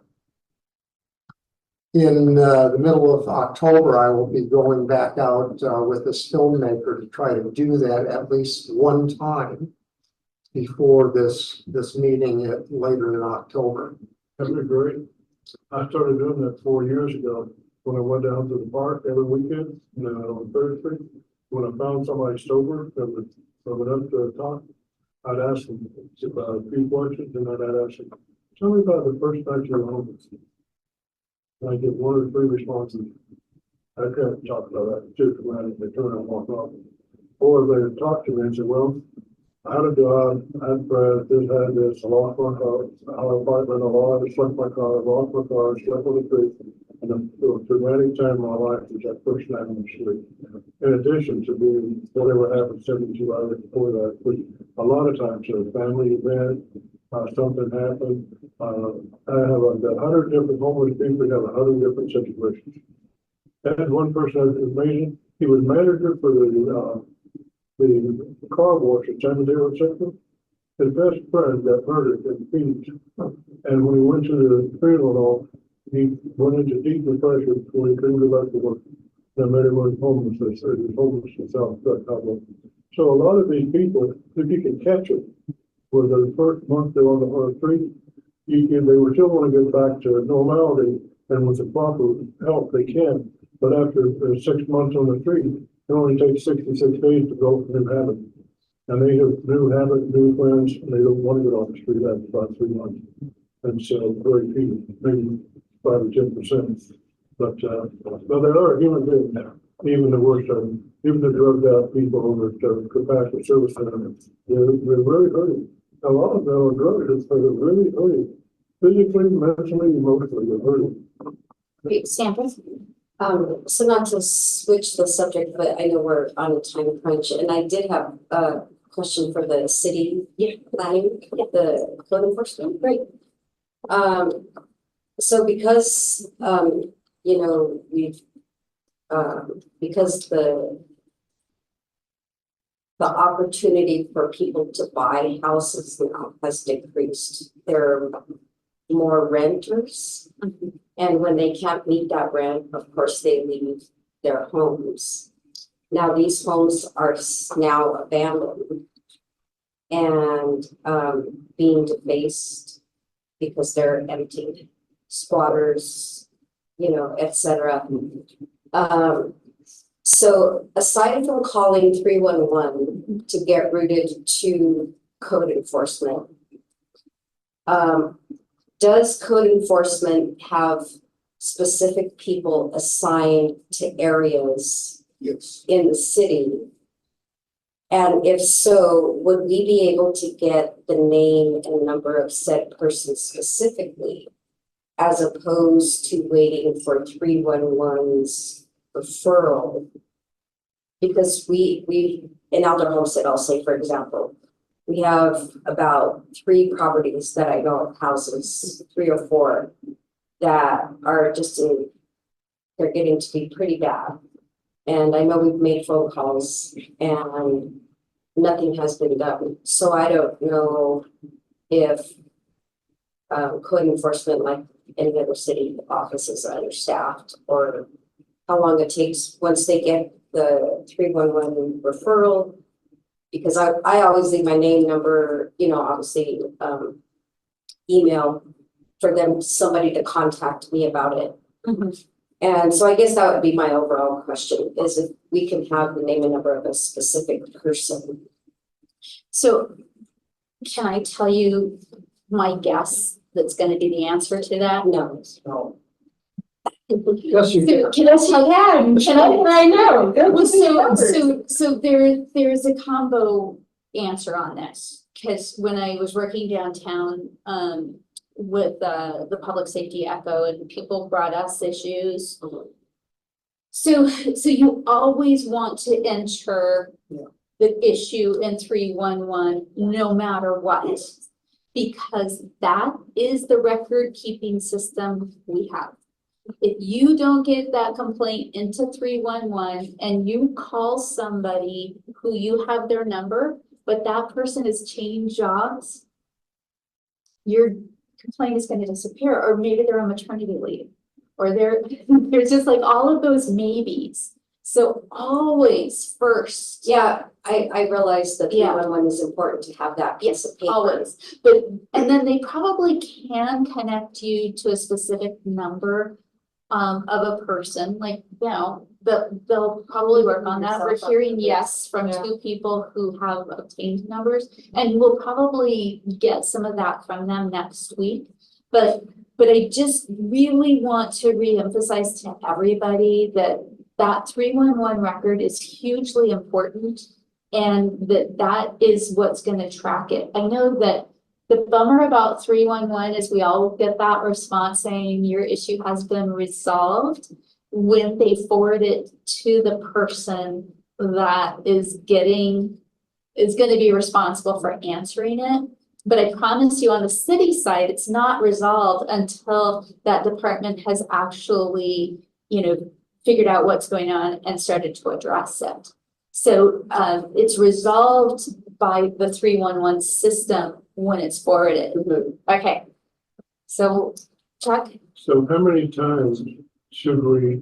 in the middle of October, I will be going back out with this filmmaker to try to do that at least one time before this meeting later in October. That'd be great. I started doing that 4 years ago when I went down to the park every weekend, on Thursday. When I found somebody sober that would up to talk, I'd ask them about a few questions and then I'd ask them, tell me about the first night you were homeless. And I get 1 or 3 responses. I can't talk about that, just dramatic, they turn and walk off. Or they talk to me and say, well, I had a job, I had friends, had this, I lost my car, I had an apartment, I just left my car, I lost my car, slept on the street. And the dramatic time of my life was that first night on the street. In addition to being whatever happened 72 hours before that, which a lot of times a family event, something happened. I have 100 different homeless people, we have 100 different situations. And one person that was amazing, he was manager for the car wash at San Diego Central. His best friend got murdered in Phoenix. And when he went to the funeral, he went into deep depression when he couldn't go back to work. No matter what homelessness, or his homelessness out. So a lot of these people, if you can catch it, where the first month they're on the street, they were still want to get back to normality, and with the proper help they can. But after 6 months on the street, it only takes 66 days to go from new habit. And they have new habit, new friends, and they don't want to get off the street after about 3 months. And so very few, maybe 5 or 10%. But there are human beings now, even the worst of them, even the drugged out people over at compassionate service center, they're really hurting. A lot of them are drugs, but they're really hurting. Physically, mentally, emotionally, they're hurting. Great, Sandra? So not to switch the subject, but I know we're on a time crunch, and I did have a question for the city planning, the code enforcement. Great. So because, you know, we've, because the opportunity for people to buy houses now has decreased. There are more renters. And when they can't meet that rent, of course, they leave their homes. Now, these homes are now abandoned and being defaced because they're empty, squatters, you know, etc. So aside from calling 311 to get routed to code enforcement, does code enforcement have specific people assigned to areas in the city? And if so, would we be able to get the name and number of said person specifically, as opposed to waiting for 311's referral? Because we in Elder Homestead, I'll say, for example, we have about 3 properties that I know of, houses, 3 or 4, that are just they're getting to be pretty bad. And I know we've made phone calls and nothing has been done. So I don't know if code enforcement, like any other city offices, are understaffed, or how long it takes once they get the 311 referral. Because I always leave my name, number, you know, obviously email for them, somebody to contact me about it. And so I guess that would be my overall question, is if we can have the name and number of a specific person. So can I tell you my guess that's going to be the answer to that? No. Yes, you can. Can I tell you? I know. So there's a combo answer on this, because when I was working downtown with the public safety echo, and people brought us issues. So you always want to enter the issue in 311 no matter what, because that is the record keeping system we have. If you don't get that complaint into 311 and you call somebody who you have their number, but that person has changed jobs, your complaint is going to disappear, or maybe they're on maternity leave. or there's just like all of those maybes. So always first. Yeah, I realize that Yeah. 311 is important to have that piece of paper. Always, but, and then they probably can connect you to a specific number of a person, like, you know, they'll probably work on that. We're hearing yes from Yeah. 2 people who have obtained numbers, and we'll probably get some of that from them next week. But I just really want to reemphasize to everybody that 311 record is hugely important, and that is what's gonna track it. I know that the bummer about 311 is we all get that response saying your issue has been resolved when they forward it to the person that is gonna be responsible for answering it. But I promise you, on the city side, it's not resolved until that department has actually, you know, figured out what's going on and started to address it. So it's resolved by the 311 system when it's forwarded. Okay. So Chuck, So how many times should we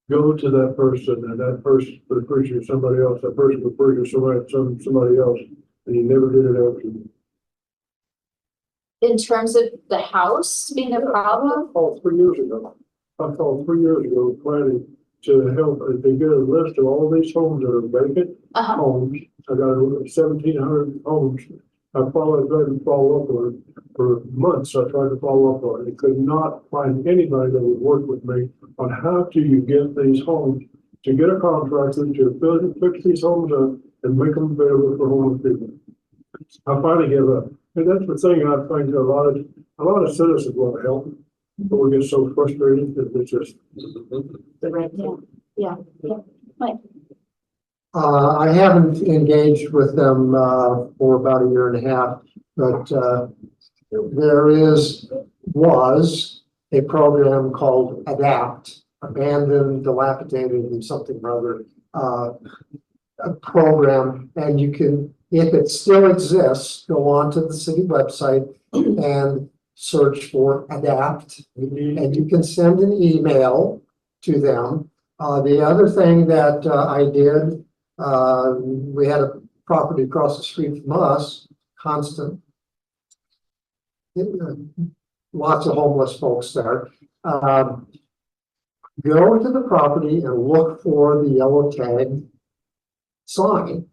go to that person and that person refers you to somebody else, that person refers you to somebody else, and you never get it out to them? in terms of the house being a problem, Oh, 3 years ago. I called 3 years ago, planning to help, they get a list of all these homes that are vacant homes. I got 1,700 homes. I tried to follow up on it for months. I tried to follow up on it. I could not find anybody that would work with me on how do you get these homes, to get a contractor to fix these homes up and make them available for homeless people. I finally gave up. And that's the thing I think a lot of citizens want to help, but we get so frustrated that it's just. yeah. I haven't engaged with them, for about a year and a half, but, there was a program called ADAPT, Abandoned, Dilapidated, and something or other, a program, and you can, if it still exists, go onto the city website and search for ADAPT, and you can send an email to them. The other thing that I did, we had a property across the street from us, constant. Lots of homeless folks there. Go to the property and look for the yellow tag sign.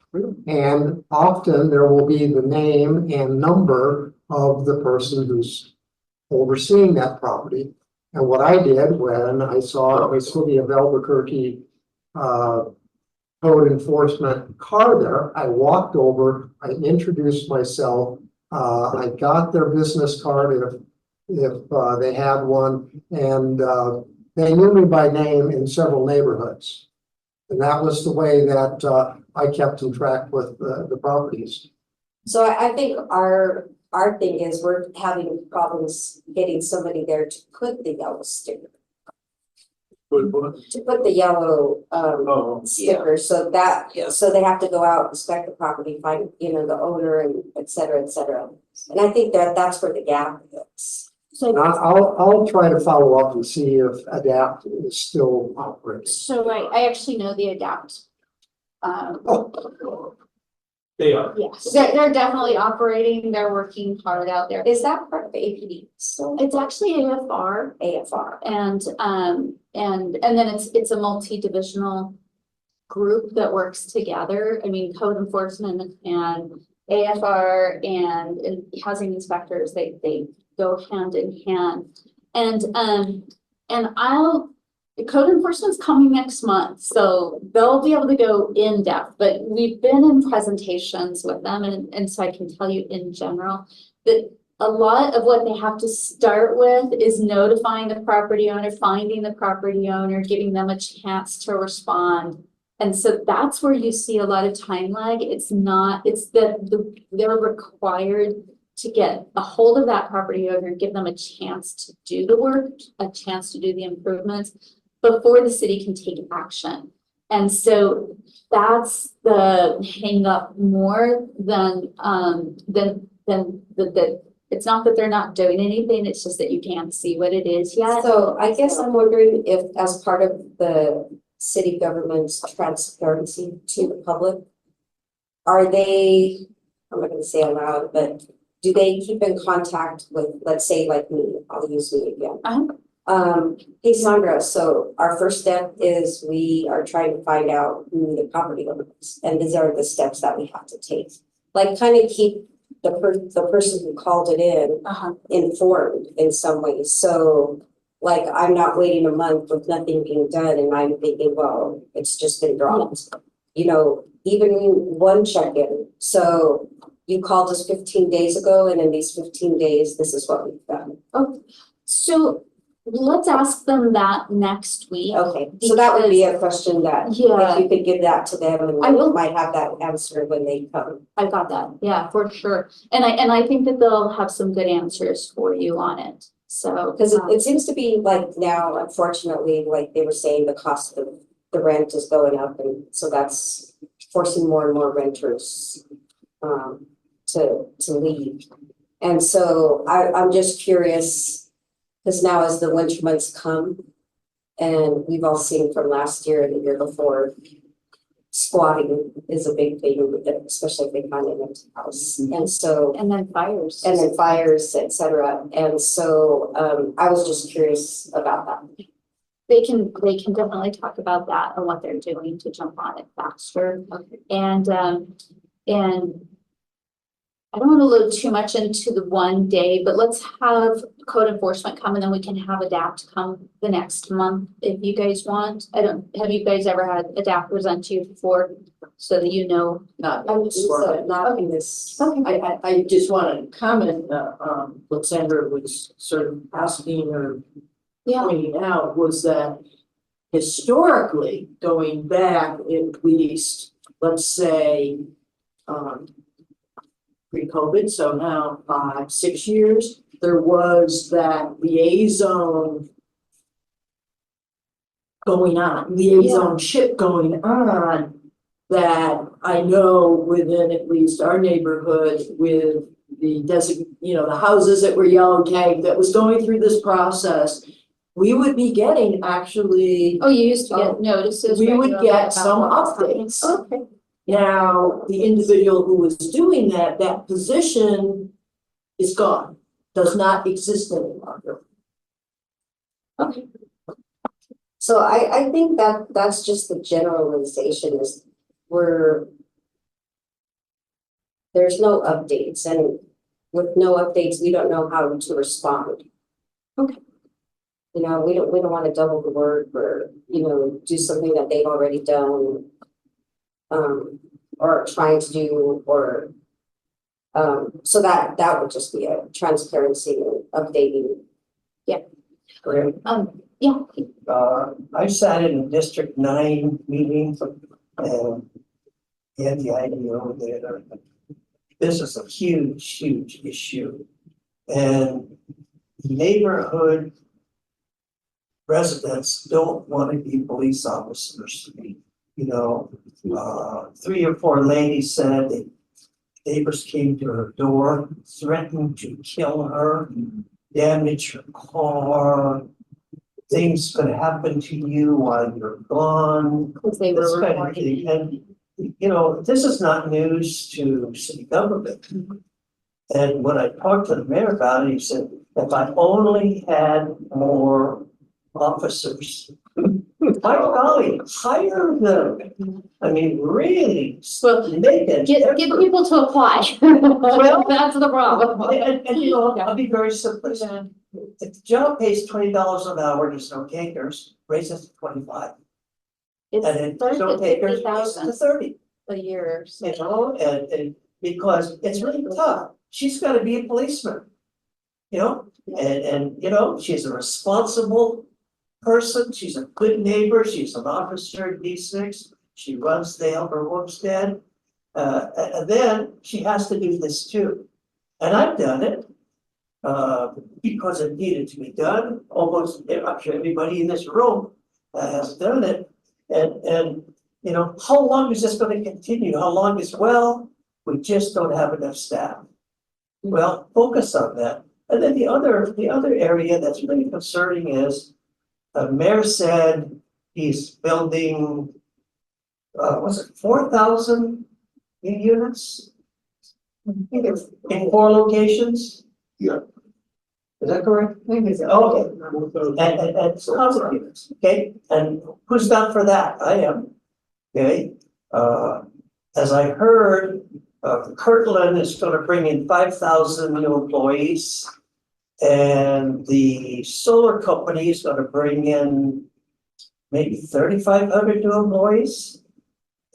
And often there will be the name and number of the person who's overseeing that property. And what I did when I saw the city of Albuquerque code enforcement car there, I walked over, I introduced myself, I got their business card if they had one, and they knew me by name in several neighborhoods. And that was the way that I kept in track with the properties. So I think our thing is we're having problems getting somebody there to put the yellow sticker. To put the yellow sticker, so that, so they have to go out, inspect the property, find, you know, the owner and et cetera, et cetera. And I think that's where the gap is. So I'll try to follow up and see if ADAPT is still operating. So I actually know the ADAPT. They are. Yes, they're definitely operating. They're working hard out there. Is that part of APD? So It's actually AFR, and then it's a multi-divisional group that works together. I mean, code enforcement and AFR and housing inspectors, they go hand in hand. And code enforcement's coming next month, so they'll be able to go in depth, but we've been in presentations with them, and so I can tell you in general that a lot of what they have to start with is notifying the property owner, finding the property owner, giving them a chance to respond. And so that's where you see a lot of time lag. It's that they're required to get a hold of that property owner, give them a chance to do the work, a chance to do the improvements before the city can take action. And so that's the hang up more than the It's not that they're not doing anything, it's just that you can't see what it is yet. So I guess I'm wondering if, as part of the city government's transparency to the public, are they, I'm not gonna say aloud, but do they keep in contact with, let's say like me, I'll use me again. Hey Sandra, so our first step is we are trying to find out who the property owner is, and these are the steps that we have to take. Like kind of keep the person who called it in informed in some ways, so like I'm not waiting a month with nothing being done and I'm thinking, well, it's just been dropped. You know, even one check-in, so you called us 15 days ago and in these 15 days, this is what we've done. So let's ask them that next week. Okay, so that would be a question that, Yeah. if you could give that to them and I will. they might have that answer when they come. I got that, yeah, for sure. And I think that they'll have some good answers for you on it, so. Because it seems to be like now, unfortunately, like they were saying, the cost of the rent is going up, and so that's forcing more and more renters to leave. And so I'm just curious, because now as the winter months come, and we've all seen from last year and the year before, squatting is a big thing, especially if they find an empty house. And so, And then fires. et cetera. And so I was just curious about that. They can definitely talk about that and what they're doing to jump on it faster. And I don't want to load too much into the one day, but let's have code enforcement come and then we can have ADAPT come the next month if you guys want. Have you guys ever had ADAPT present to you before so that you know? Not, Not in this. I just want to comment, what Sandra was sort of asking or Yeah. pointing out was that historically, going back at least, let's say, pre-COVID, so now 5-6 years, there was that liaison ship going on that I know within at least our neighborhood with the the houses that were yellow tagged that was going through this process, we would be getting actually, Oh, you used to get notices. we would regularly get about some what's happening. updates. Okay. Now, the individual who was doing that position is gone, does not exist any longer. Okay. So I think that that's just the generalization is there's no updates, and with no updates, we don't know how to respond. Okay. You know, we don't want to double the work or, do something that they've already done. Or trying to do, or so that would just be a transparency and updating. Yeah. Great. Yeah. I sat in a District 9 meeting and had the idea over there. This is a huge issue. And neighborhood residents don't want to be police officers. 3 or 4 ladies said that neighbors came to her door, threatened to kill her, damage her car. Things could happen to you while you're gone. Because they This were kind of reporting. thing. And, this is not news to city government. And when I talked to the mayor about it, he said, if I only had more officers, my golly, hire them. I mean, really, Well, make it. Get people to apply. Well, That's the problem. And I'll be very simplistic. If the job pays $20 an hour, there's no takers, raise it to 25. And then there's no takers, raise it to 30. A year. And because it's really tough. She's gotta be a policeman. And she's a responsible person, she's a good neighbor, she's an officer at D6, she runs the Upper Homestead. And then she has to do this too. And I've done it. Because it needed to be done, almost, I'm sure everybody in this room has done it. And how long is this gonna continue? How long is, we just don't have enough staff. Well, focus on that. And then the other area that's really concerning is, the mayor said he's building, was it 4,000 new units? In 4 locations? Yeah. Is that correct? Okay, and so housing units, okay, and who's down for that? I am, okay? As I heard, Kirtland is gonna bring in 5,000 new employees. And the solar company is gonna bring in maybe 3,500 new employees.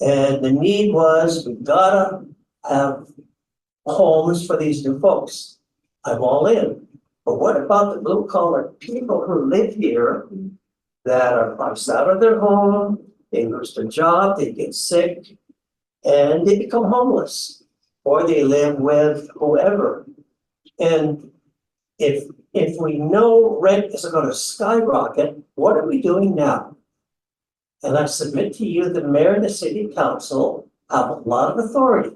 And the need was, we gotta have homes for these new folks. I'm all in. But what about the blue collar people who live here that are priced out of their home, they lose their job, they get sick, and they become homeless, or they live with whoever. And if we know rent is gonna skyrocket, what are we doing now? And I submit to you, the mayor and the city council have a lot of authority.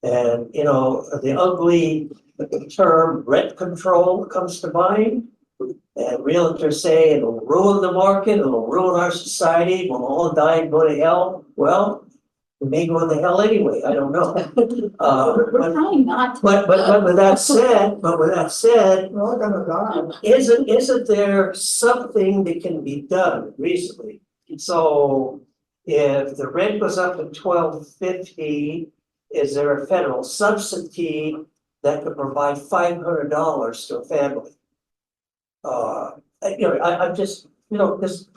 And, you know, the ugly term rent control comes to mind. And realtors say it'll ruin the market, it'll ruin our society, we'll all die and go to hell. Well, we may go to hell anyway, I don't know. We're trying not to. But with that said, We're all gonna die. isn't there something that can be done reasonably? So if the rent goes up to $12.50, is there a federal subsidy that could provide $500 to a family? I'm just, this,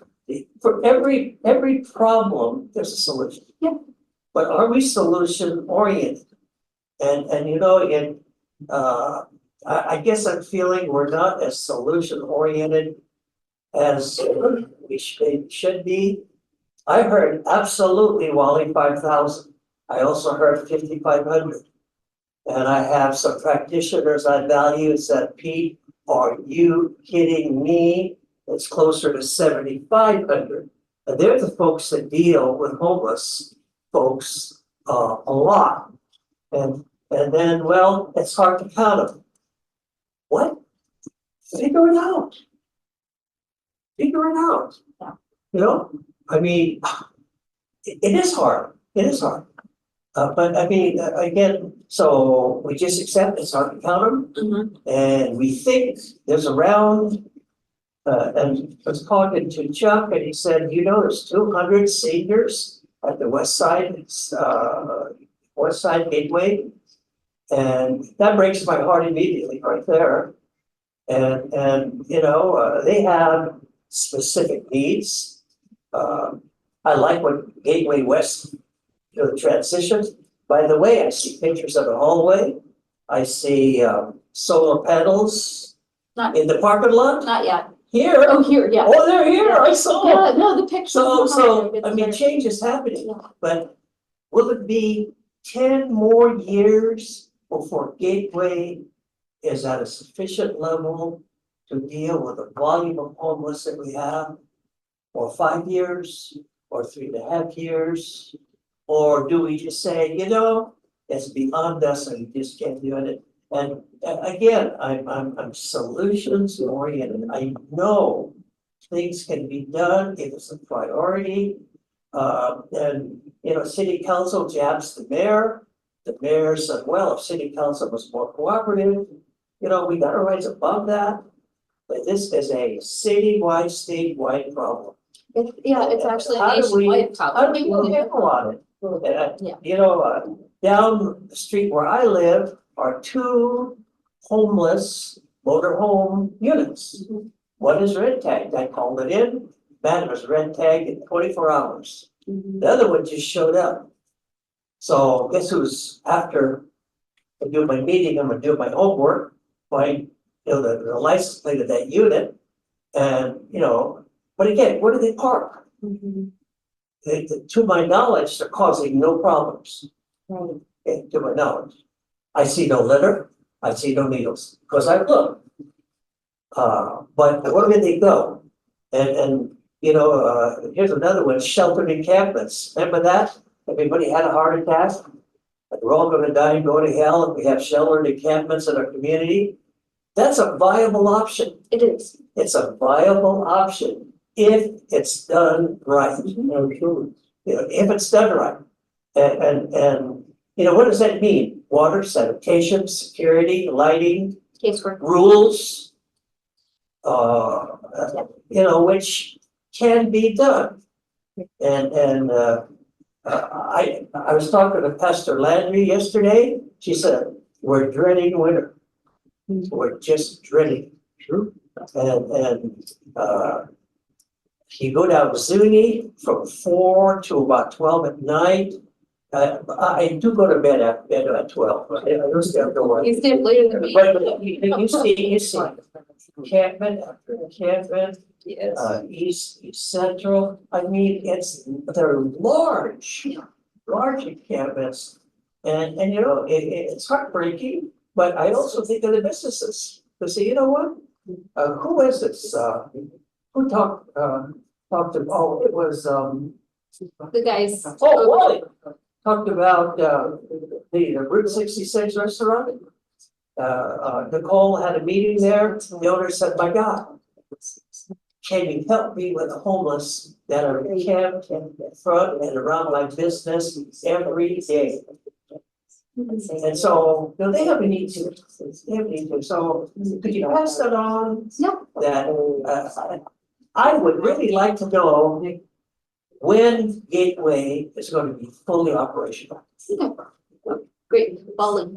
for every problem, there's a solution. Yeah. But are we solution oriented? And I guess I'm feeling we're not as solution oriented as we should be. I heard absolutely, Wally, 5,000. I also heard 5,500. And I have some practitioners I value and said, Pete, are you kidding me? It's closer to 7,500. And they're the folks that deal with homeless folks a lot. And then, well, it's hard to count them. What? Figure it out. Figure it out. I mean, it is hard. It is hard. But I mean, again, so we just accept it's hard to count them. And we think there's around, and I was talking to Chuck and he said, there's 200 seniors at the west side gateway. And that breaks my heart immediately right there. And they have specific needs. I like what Gateway West, the transitions. By the way, I see pictures of the hallway. I see solar panels in the parking lot. Not yet. Here. Oh, here, yeah. Oh, they're here. I saw. Yeah, no, the pictures. So I mean, change is happening, but will it be 10 more years before Gateway is at a sufficient level to deal with the volume of homeless that we have? Or 5 years, or 3.5 years? Or do we just say, it's beyond us and we just can't do it? And again, I'm solutions oriented. I know things can be done if it's a priority. And city council jabs the mayor. The mayor said, well, if city council was more cooperative, we got to rise above that. But this is a citywide, statewide problem. It's actually a How do we nationwide problem. handle on it? Down the street where I live are 2 homeless motorhome units. One is red tagged. I called it in. Man, it was red tagged in 24 hours. The other one just showed up. So guess who's after I do my meeting, I'm gonna do my homework, find the license plate of that unit. And but again, where do they park? To my knowledge, they're causing no problems. Okay, to my knowledge. I see no litter, I see no needles, because I look. But where did they go? And here's another one, sheltered encampments. Remember that? Everybody had a heart attack. and we're all gonna die and go to hell if we have sheltered encampments in our community. That's a viable option. It is. It's a viable option if it's done right. Absolutely. You know, if it's done right. And, you know, what does that mean? Water, sanitation, security, lighting, Casework. rules. You know, which can be done. And I was talking to Pastor Landry yesterday. She said, we're dreading winter. We're just dreading. Sure. And you go down to Zuni from 4 to about 12 at night. I do go to bed at 12. I don't stay up till 1. You stay later than me. But you see encampment after encampment, Yes. East Central. I mean, they're large encampments. And you know, it's heartbreaking, but I also think of the businesses. To say, you know what? Who is this? Who talked to, it was, The guys. Wally. Talked about, the Route 66 restaurant. Nicole had a meeting there. The owner said, my God, can you help me with the homeless that are camped in front and around my business every day? And so, you know, they have a need to, so could you pass that on? Yeah. That, I would really like to know when Gateway is going to be fully operational. Great, bowling.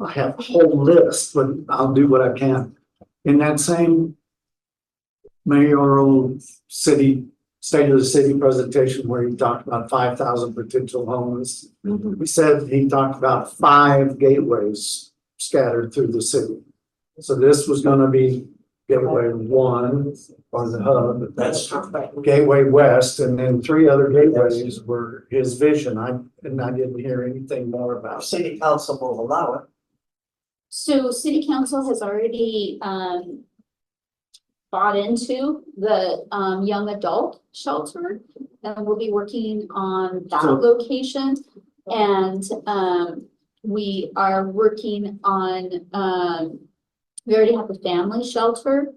I have a whole list, but I'll do what I can. In that same mayoral city, state of the city presentation where he talked about 5,000 potential homeless, we said he talked about 5 gateways scattered through the city. So this was gonna be Gateway 1 or the hub. That's true. Gateway West, and then 3 other gateways were his vision. I didn't hear anything more about. City council will allow it. So city council has already bought into the young adult shelter, and we'll be working on that So- location. And we are working on we already have the family shelter.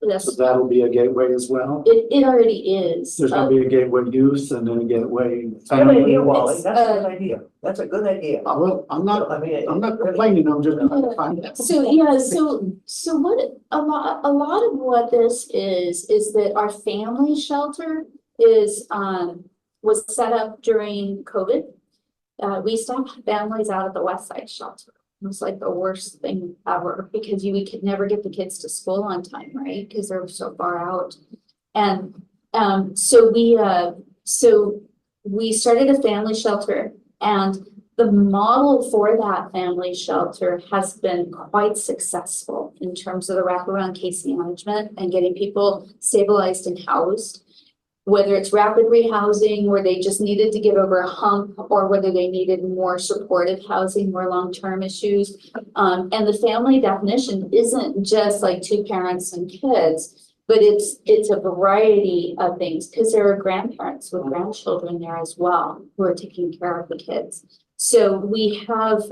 Yes, So that'll be a gateway as well. it already is. There's gonna be a gateway youth and then a gateway Good family. idea, Wally. It's, That's a good idea. That's a good idea. Well, I'm not I mean, complaining, I'm just trying to find out. So, yeah, so what, a lot of what this is that our family shelter is, was set up during COVID. We used to have families out at the West Side shelter. It was like the worst thing ever because we could never get the kids to school on time, right? Because they were so far out. And, so we started a family shelter, and the model for that family shelter has been quite successful in terms of the wraparound case management and getting people stabilized and housed. Whether it's rapid rehousing where they just needed to get over a hump, or whether they needed more supportive housing, more long-term issues. And the family definition isn't just like 2 parents and kids, but it's a variety of things, because there are grandparents with grandchildren there as well who are taking care of the kids. So we have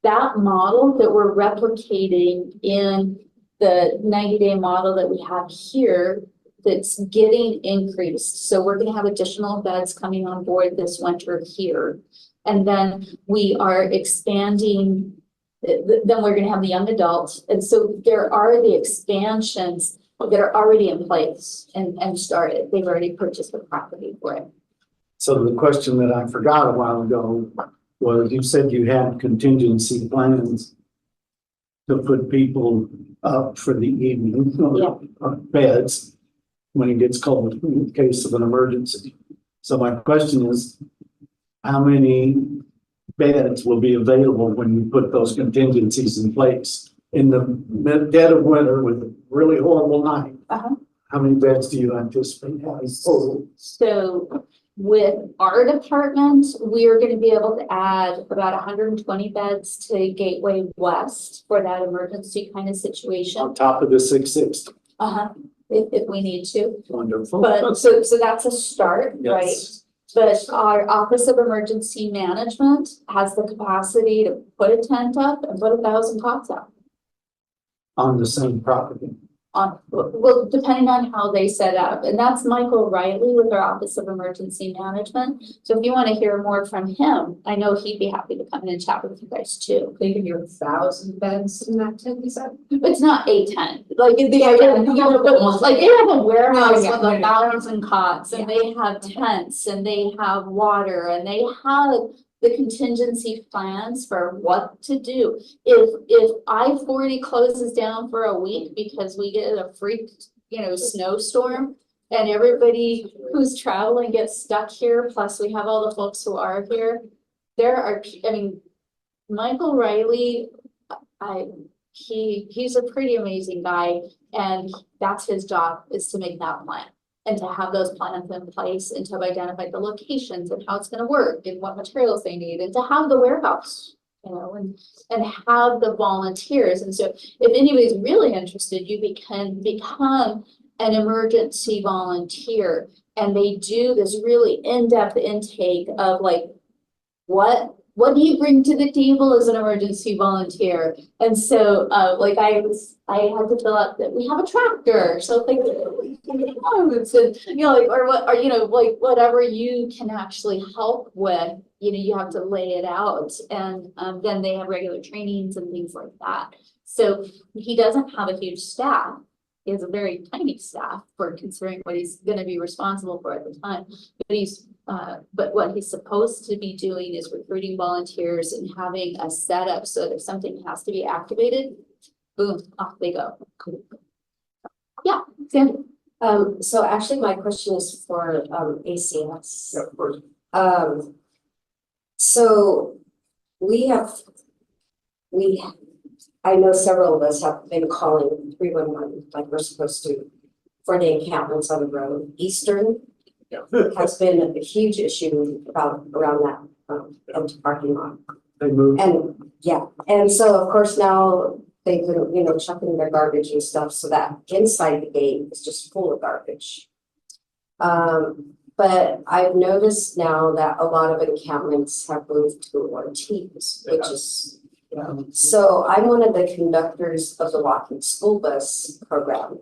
that model that we're replicating in the 90-day model that we have here that's getting increased. So we're gonna have additional beds coming on board this winter here. And then we are expanding, then we're gonna have the young adults. And so there are the expansions that are already in place and started. They've already purchased the property for it. So the question that I forgot a while ago was, you said you had contingency plans to put people up for the evening, beds when it gets cold in case of an emergency. So my question is, how many beds will be available when you put those contingencies in place in the dead of winter with a really horrible night? How many beds do you anticipate having total? So with our department, we are going to be able to add about 120 beds to Gateway West for that emergency kind of situation. On top of the 660. If we need to. Wonderful. But so that's a start, right? Yes. But our Office of Emergency Management has the capacity to put a tent up and put 1,000 cots up. On the same property. Well, depending on how they set up, and that's Michael Riley with our Office of Emergency Management. So if you want to hear more from him, I know he'd be happy to come in and chat with you guys too. They can hear 1,000 beds in that tent, you said? It's not a tent, like they Yeah, have, yeah, like they have a warehouse Yeah, with yeah. 1,000 cots, and they have tents, and they have water, and they have the contingency plans for what to do. If I-40 closes down for a week because we get a freak, snowstorm, and everybody who's traveling gets stuck here, plus we have all the folks who are here, Michael Riley, he's a pretty amazing guy, and that's his job, is to make that plan. And to have those plans in place and to have identified the locations and how it's gonna work and what materials they need, and to have the warehouse, and have the volunteers. And so if anybody's really interested, you can become an emergency volunteer. And they do this really in-depth intake of like, what do you bring to the table as an emergency volunteer? And so, I had to fill out that we have a tractor, so like, and whatever you can actually help with, you have to lay it out, and then they have regular trainings and things like that. So he doesn't have a huge staff. He has a very tiny staff for considering what he's going to be responsible for at the time. But what he's supposed to be doing is recruiting volunteers and having a setup so that if something has to be activated, boom, off they go. Yeah, Sandy. So actually my question is for, ACS. Yeah, of course. So I know several of us have been calling 311 like we're supposed to for the encampments on the road. Eastern has been a huge issue around that empty parking lot. They moved. And so of course now they've been, chucking their garbage and stuff, so that inside the gate is just full of garbage. But I've noticed now that a lot of encampments have moved to Ortiz, which is, so I'm one of the conductors of the walking school bus program.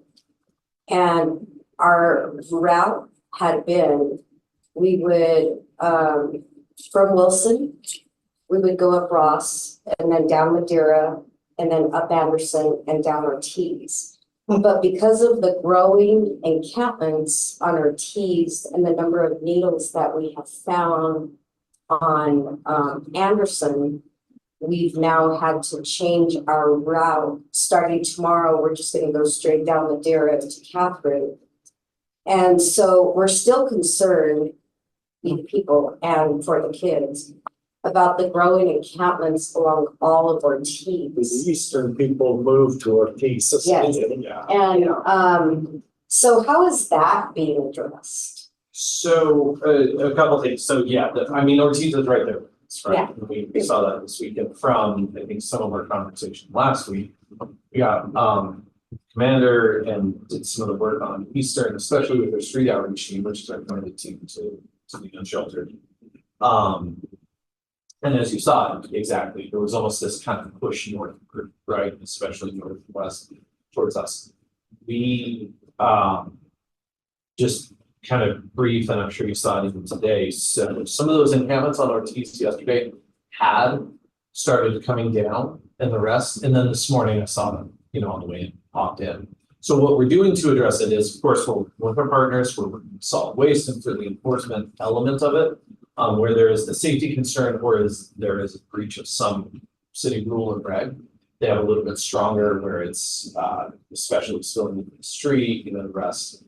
And our route had been, we would, from Wilson, we would go up Ross and then down Madeira and then up Anderson and down Ortiz. But because of the growing encampments on Ortiz and the number of needles that we have found on Anderson, we've now had to change our route. Starting tomorrow, we're just going to go straight down Madeira to Catherine. And so we're still concerned, the people and for the kids, about the growing encampments along all of Ortiz. The eastern people moved to Ortiz. Yes. Yeah. And so how is that being addressed? So a couple things. So yeah, Ortiz is right there. Right. Yeah. We saw that this weekend from, I think, some of our conversation last week. We got Commander and did some of the work on Eastern, especially with their street outreach team, which is our kind of team to the unsheltered. And as you saw, exactly, there was almost this kind of push north, right? Especially northwest towards us. We just kind of brief, and I'm sure you saw it even today. So some of those encampments on Ortiz yesterday had started coming down, and the rest, and then this morning I saw them, on the way in, popped in. So what we're doing to address it is, of course, we're with our partners, we're working with solid waste and for the enforcement element of it. Where there is the safety concern or there is a breach of some city rule or reg, they have a little bit stronger where it's especially spilling into the street, the rest.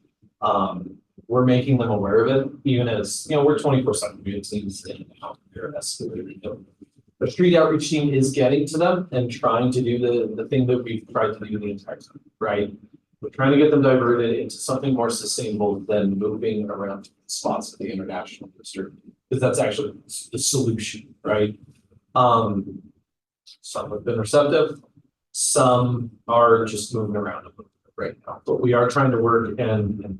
We're making them aware of it, even as, we're 24/7, it's in and out, they're escalating. The street outreach team is getting to them and trying to do the thing that we've tried to do the entire time, right? We're trying to get them diverted into something more sustainable than moving around spots of the international district. Because that's actually the solution, right? Some have been receptive, some are just moving around a little bit right now. But we are trying to work and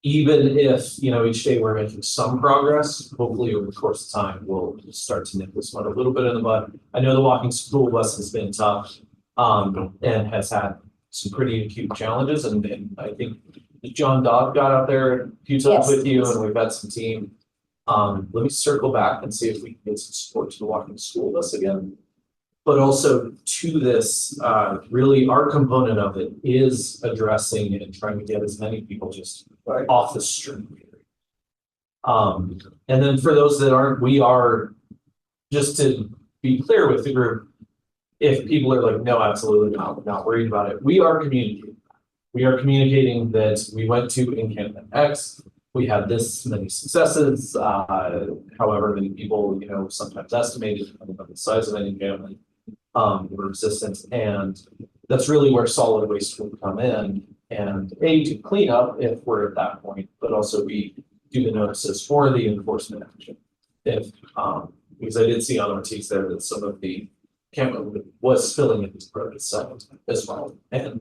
even if, you know, each day we're making some progress, hopefully over the course of time, we'll start to nip this one a little bit in the bud. I know the walking school bus has been tough, and has had some pretty acute challenges, and I think John Dodd got out there a few times Yes. with you, and we've had some team. Let me circle back and see if we can get some support to the walking school bus again. But also to this, really our component of it is addressing and trying to get as many people just off the street. And then for those that aren't, we are, just to be clear with the group, if people are like, no, absolutely not worried about it, we are communicating. We are communicating that we went to encampment X, we had this many successes, however many people, you know, sometimes estimated depending on the size of an encampment, were resistant, and that's really where solid waste will come in, and A, to clean up if we're at that point, but also B, do the notices for the enforcement action. If, because I did see on Ortiz there that some of the encampment was filling in this road itself as well, and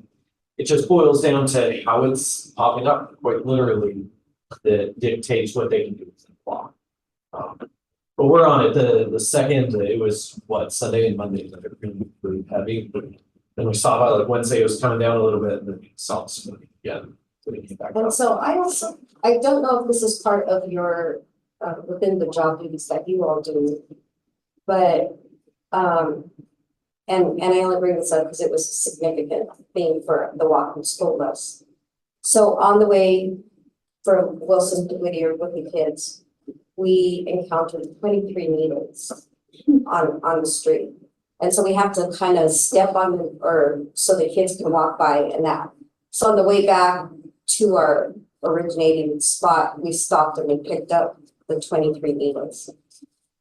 it just boils down to how it's popping up, quite literally, that dictates what they can do with the law. But we're on it. The second, it was what, Sunday and Monday that are really heavy. Then we saw by like Wednesday it was coming down a little bit, and then we saw some again. And so I don't know if this is part of your, within the job duties that you all do. But, and I only bring this up because it was a significant thing for the walking school bus. So on the way from Wilson to Whittier with the kids, we encountered 23 needles on the street. And so we have to kind of step on them, or so the kids can walk by and that. So on the way back to our originating spot, we stopped and we picked up the 23 needles.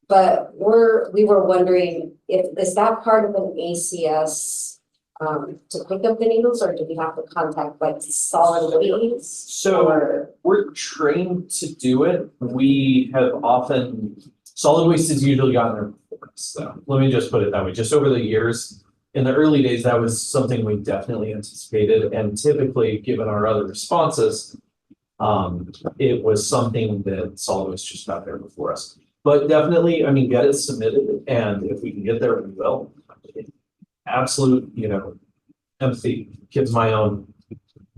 But we were wondering is that part of an ACS to pick up the needles, or do we have to contact like solid waste? So we're trained to do it. We have often, solid waste has usually gotten there before us, so let me just put it that way. Just over the years, in the early days, that was something we definitely anticipated, and typically, given our other responses, it was something that solid waste just got there before us. But definitely, I mean, get it submitted, and if we can get there, we will. Absolute, you know, empathy, kids my own,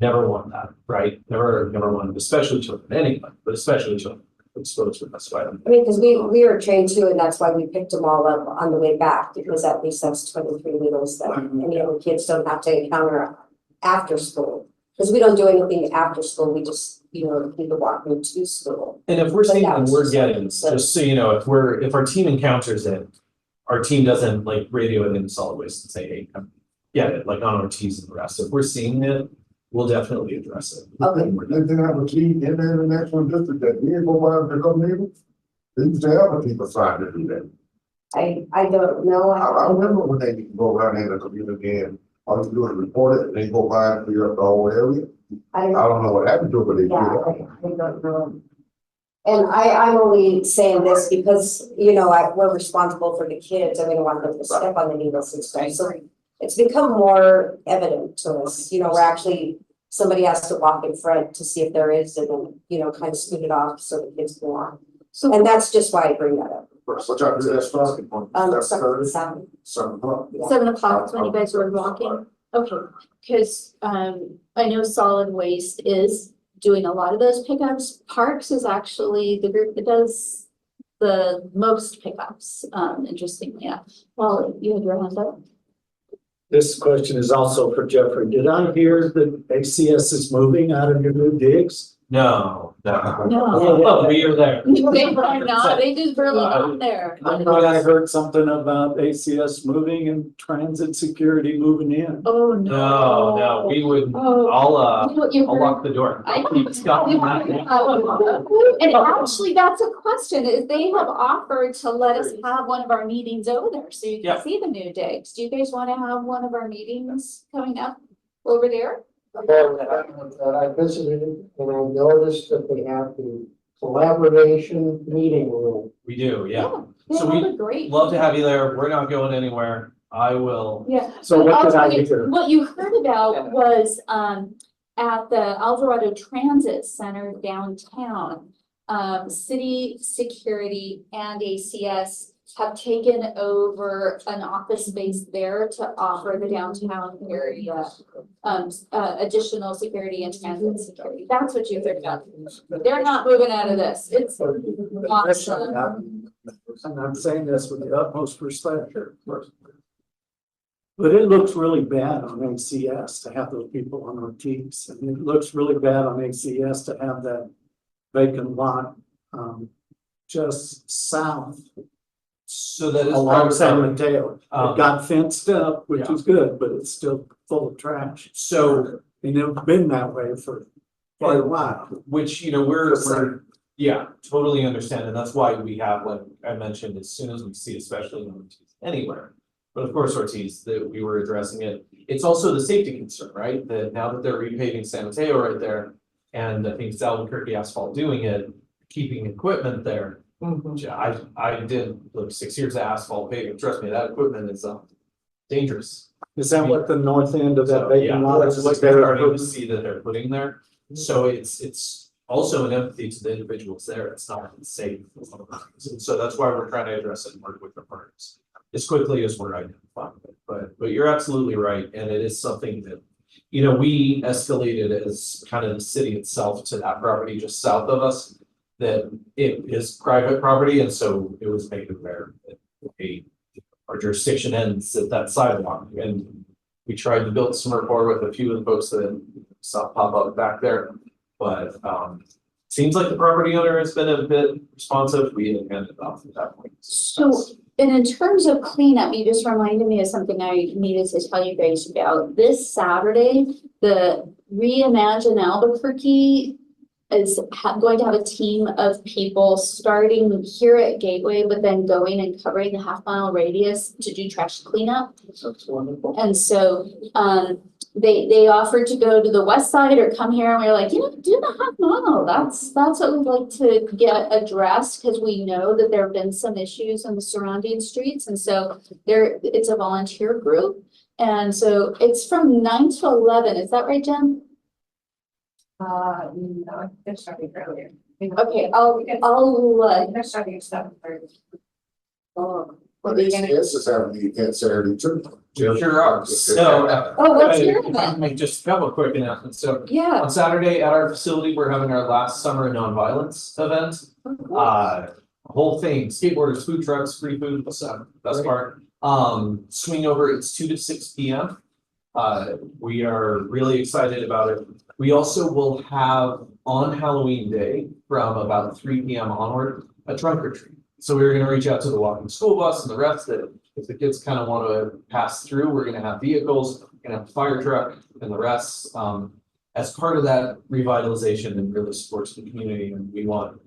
never want that, right? Never want, especially children, anyone, but especially children exposed with this item. I mean, because we were trained too, and that's why we picked them all up on the way back, because at least that's 23 needles that any other kids don't have to encounter after school. Because we don't do anything after school, we just, you know, keep walking to school. And if we're But seeing yeah, and it's we're just- getting, just so you know, if our team encounters it, our team doesn't like radio it into solid waste and say, hey, come get it, like on Ortiz and the rest. If we're seeing it, we'll definitely address it. Okay. They didn't have a key in there in the next one district that did go by and pick up needles. They used to have a people sign to do that. I don't know. I remember when they go around in the community and all you do is report it and they go by and clear up the whole area. I I don't know what happened to it, but they did. I don't know. And I'm only saying this because, you know, we're responsible for the kids, and we don't want them to step on the needles and stuff, so it's become more evident to us, you know, we're actually, somebody has to walk in front to see if there is, and then, you know, kind of scoot it off so the kids go on. So, and that's just why I bring that up. What y'all do that starting point? That's Saturday, 7. 7 o'clock. 7 o'clock is when you guys were walking. Okay, because I know solid waste is doing a lot of those pickups. Parks is actually the group that does the most pickups, interestingly enough. Well, you had your hand up. This question is also for Jeffrey. Did I hear that ACS is moving out of your new digs? No. No. Oh, we are there. They are not, they just really out there. I thought I heard something about ACS moving and transit security moving in. Oh, no. No, we wouldn't. Oh. I'll You know what you heard? lock the door. I- Keep Scott in that. And actually, that's a question, is they have offered to let us have one of our meetings over there, so you Yeah. can see the new digs. Do you guys want to have one of our meetings coming up over there? I visited and I noticed that they have the collaboration meeting room. We do, yeah. They So have we a great. love to have you there. We're not going anywhere. I will. Yeah. So But what did also, I hear? what you heard about was, at the Alvarado Transit Center downtown, city security and ACS have taken over an office space there to offer the downtown area additional security and transit security. That's what you heard about. They're not moving out of this. It's awesome. And I'm saying this with the utmost respect. But it looks really bad on ACS to have those people on Ortiz, and it looks really bad on ACS to have that vacant lot, just south So that is along private San property. Mateo. It got fenced up, which Yeah. is good, but it's still full of trash. So, And it's been that way for quite a while. which, we're, yeah, totally understand, and that's why we have, like I mentioned, as soon as we see, especially in Ortiz, anywhere. But of course, Ortiz, that we were addressing it. It's also the safety concern, right? That now that they're repaving San Mateo right there, and I think it's Albuquerque Asphalt doing it, keeping equipment there. Which I did like 6 years of asphalt paving. Trust me, that equipment is dangerous. Is that what the north end of that So, vacant lot that's is? what we're starting to see that they're putting there. So it's also an empathy to the individuals there. It's not safe. And so that's why we're trying to address it and work with the partners as quickly as we're identifying it. But you're absolutely right, and it is something that, we escalated as kind of the city itself to that property just south of us, that it is private property, and so it was made aware that our jurisdiction ends at that sidewalk, and we tried to build some rapport with a few of the folks that saw pop up back there, but seems like the property owner has been a bit responsive. We had handed off at that point. So, and in terms of cleanup, you just reminded me of something I needed to tell you guys about. This Saturday, the Reimagine Albuquerque is going to have a team of people starting here at Gateway, but then going and covering the half-mile radius to do trash cleanup. That's wonderful. And so, they offered to go to the west side or come here, and we were like, do the half mile. That's what we'd like to get addressed, because we know that there have been some issues in the surrounding streets. And so it's a volunteer group. And so it's from 9 to 11. Is that right, Jen? No, they're starting earlier. Okay, They're starting at 7:30. But ACS is having the event Saturday too. Sure are. So. let's hear about Make just a couple of quick announcements. So yeah. on Saturday at our facility, we're having our last summer nonviolence event. Whole thing, skateboarders, food trucks, free food, best part. Swing over, it's 2 to 6 p.m. We are really excited about it. We also will have on Halloween day from about 3 p.m. onward, a trunk or treat. So we're gonna reach out to the walking school bus and the rest that if the kids kind of want to pass through, we're gonna have vehicles, we're gonna have a fire truck and the rest. As part of that revitalization and really supports the community, and we want,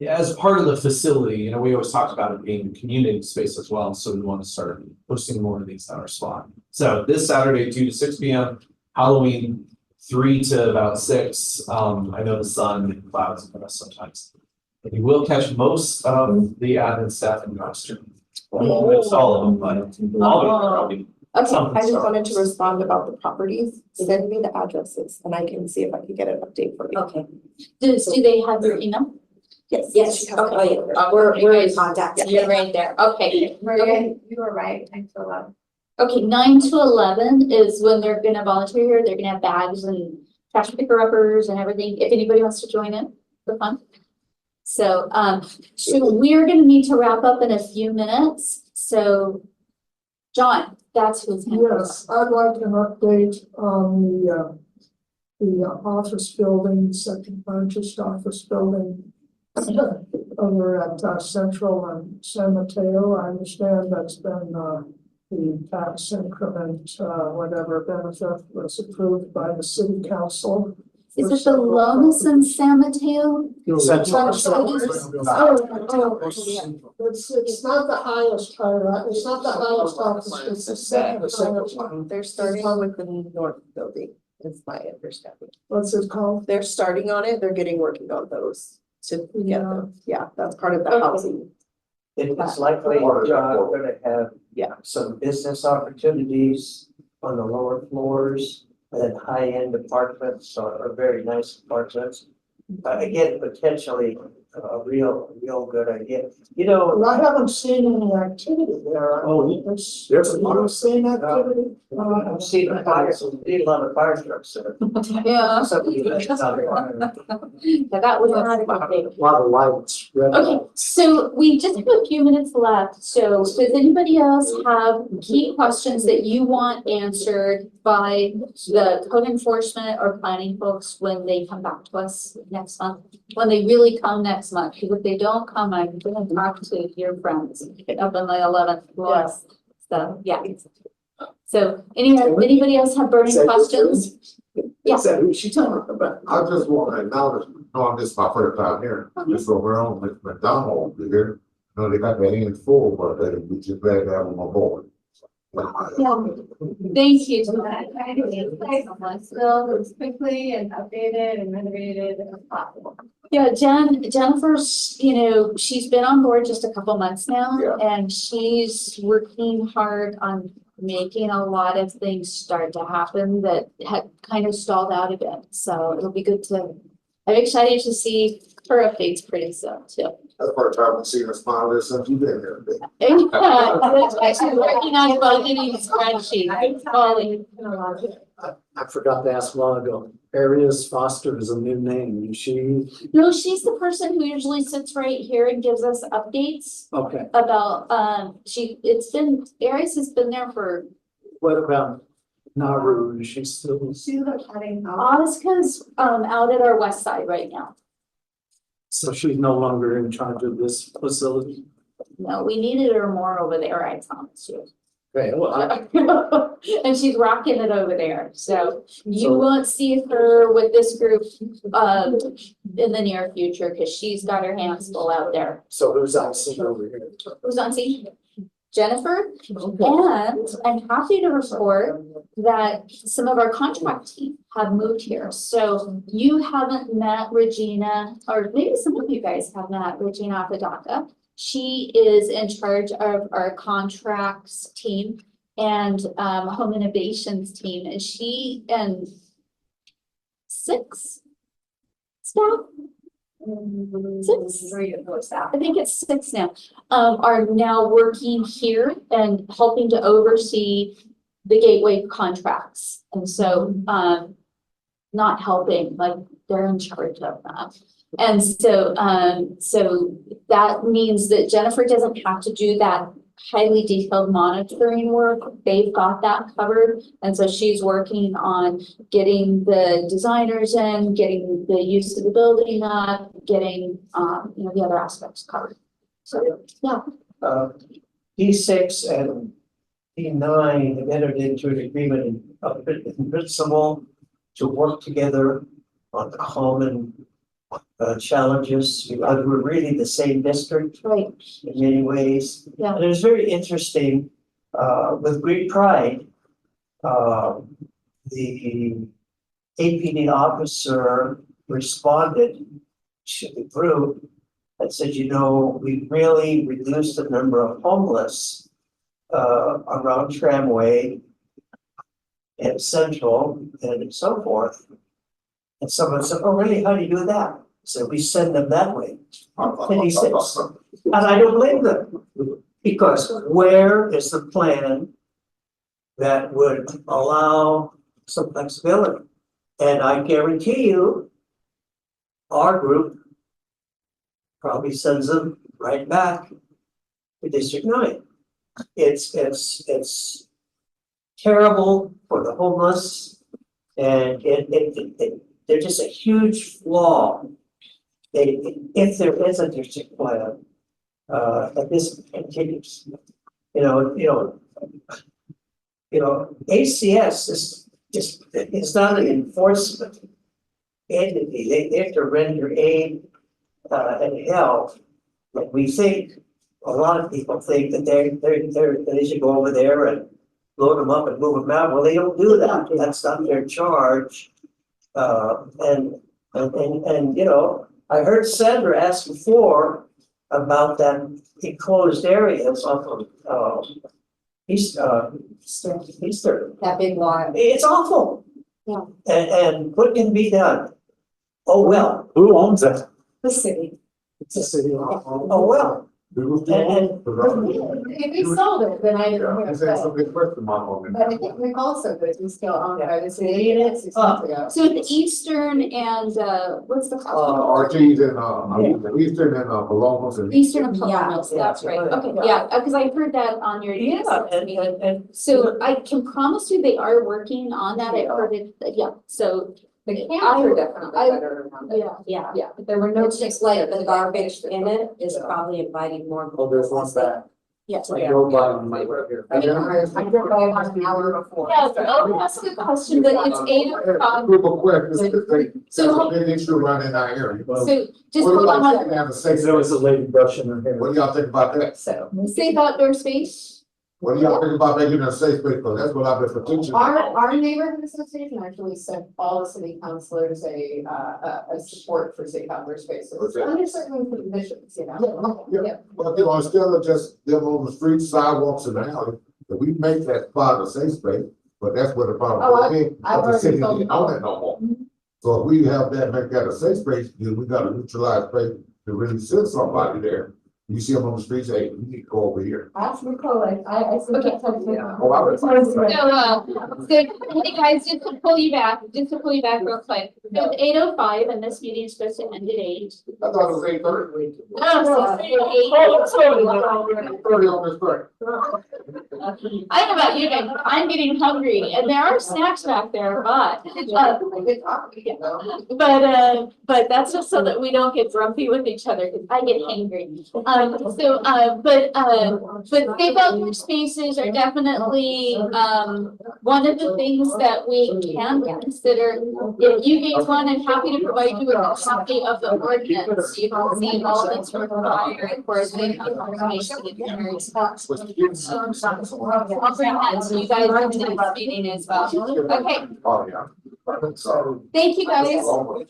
as part of the facility, we always talk about it being a community space as well. So we want to start hosting more of these at our spot. So this Saturday, 2 to 6 p.m., Halloween, 3 to about 6. I know the sun and clouds and the rest sometimes. But you will catch most of the admin staff in costume. Well, it's all of them, but I'll be Okay, I just wanted to respond about the properties. Send me the addresses and I can see if I can get an update for you. Okay, Do they have your email? Yes. yes, okay, we're in contact. You're right there. Okay. Maria, you were right, 9 to 11. Okay, 9 to 11 is when they're gonna volunteer here. They're gonna have bags and trash picker uppers and everything. If anybody wants to join in for fun. So, so we're gonna need to wrap up in a few minutes. So, John, that's who's. Yes, I'd like an update on the office building, second largest office building over at Central and San Mateo. I understand that's been the tax increment, whatever benefit was approved by the city council. Is it the Lomas and San Mateo? It's not the highest higher, it's not the highest office, it's the second highest one. They're starting with the north building, is my understanding. What's it called? They're starting on it, they're working on those to get them. Yeah, that's part of the housing. It's likely, John, we're gonna have Yeah. some business opportunities on the lower floors. and then high-end apartments or very nice apartments. Again, potentially a real good idea. You know, And I haven't seen any activity there. Oh, There's a lot of seen activity. I've seen a lot of fire trucks there. Yeah. Somebody that's on fire. But that was not a good thing. A lot of lights, red Okay, lights. so we just have a few minutes left, so does anybody else have key questions that you want answered by the code enforcement or planning folks when they come back to us next month? When they really come next month, because if they don't come, I'm gonna talk to your friends up on the 11th floor. So, yeah. So anybody else have burning questions? Yeah. Is that who she talking about? I just want to acknowledge, knowing this is my first time here, just over on McDonald over here. You know, they got their hands full, but we just glad to have them on board. Yeah. Thank you. Still, it's quickly and updated and renovated as possible. Yeah, Jennifer's, she's been on board just a couple months now, and she's working hard on making a lot of things start to happen that had kind of stalled out a bit. So it'll be good I'm excited to see her updates pretty soon too. That's the first time I've seen her smile this since you've been here. She's working on budgeting spreadsheet. Calling. I forgot to ask a while ago. Arias Foster is a new name. Is she? No, she's the person who usually sits right here and gives us updates Okay. about, Arias has been there for, What about Naru? Is she still? She's heading Asuka's, out at our west side right now. So she's no longer in charge of this facility? No, we needed her more over there, I promise you. Okay, well, And she's rocking it over there, so you So- won't see her with this group, in the near future, because she's got her hands full out there. so who's IC over here? Who's on scene? Jennifer, and I'm happy to report that some of our contract team have moved here. So you haven't met Regina, or maybe some of you guys have met Regina Apodaca. She is in charge of our contracts team and home innovations team, and she and 6 staff. 6. I think it's 6 now, are now working here and helping to oversee the gateway contracts. And so, not helping, like they're in charge of that. And so, so that means that Jennifer doesn't have to do that highly detailed monitoring work. They've got that covered. And so she's working on getting the designers in, getting the use of the building up, getting, the other aspects covered. So, yeah. D6 and D9 have entered into an agreement in principle to work together on common challenges, because we're really the same district. Right. In many ways. Yeah. And it was very interesting, with great pride, the APD officer responded to the group and said, we really reduced the number of homeless around Tramway and Central and so forth. And someone said, oh, really? How do you do that? So we send them that way. And he says, and I don't blame them, because where is the plan that would allow some flexibility? And I guarantee you, our group probably sends them right back to District 9. It's terrible for the homeless, and they're just a huge flaw. If there is a district plan, that this continues, ACS is not an enforcement entity. They have to render aid and help. But we think, a lot of people think that they should go over there and load them up and move them out. Well, they don't do that. That's not their charge. And I heard Sandra ask before about that enclosed areas off of Eastern. That big lot. It's awful. Yeah. And what can be done? Oh, well, Who owns that? The city. It's a city. oh, well. And If we sold it, then I didn't hear Is it, that but something question mark on it? but I think we also, but we still own it, the city unit 6 months ago. So the Eastern and, what's the? Ortiz and, Eastern and, Palomos and. Eastern and Palomas, Yeah, that's right, yeah. okay, yeah, because I heard that on your. Yeah, and So I can promise you they are working on that, I heard it, yeah, so, The camps are definitely I- better around it. yeah. Yeah. But there were no. It's just like the garbage in it is probably inviting more. Oh, there's one back. Yes. I drove by on my way here. I drove by about an hour before. Yeah, I'll ask a question, but it's 8:00. Group of questions, there's So- a big issue running in our area. So just What do hold y'all on, think have a safe, There was a lady brushing her hair. what do y'all think about that? So. safe outdoor space. What do y'all think about making it a safe space, because that's what I've been petitioning. Our neighborhood association actually sent all the city councilors a support for safe outdoor spaces. Okay. Under certain conditions, you know. Yeah, but you know, instead of just them on the streets, sidewalks and alley, that we make that spot a safe space, but that's where the Oh, problem is. I've The city already didn't told own it no more. So if we have that, make that a safe space, then we gotta neutralize space to really send somebody there. You see them on the streets, hey, you need to go over here. Ask Nicole, I see. Okay. Oh, I would. So, hey guys, just to pull you back real quick. So it's 8:05 and this meeting is supposed to end at 8. I thought it was 8:30. Oh, so it's 8. Oh, sorry, I'm 30 on this break. I don't know about you guys, I'm getting hungry and there are snacks back there, but that's just so that we don't get grumpy with each other, because I get hangry. But safe outdoor spaces are definitely, one of the things that we can consider. If you guys want, I'm happy to provide you with a copy of the ordinance. You can see all that's required for safe outdoor spaces. I'll bring that to you guys in the next meeting as well. Okay, Oh, yeah. thank you guys. Oh,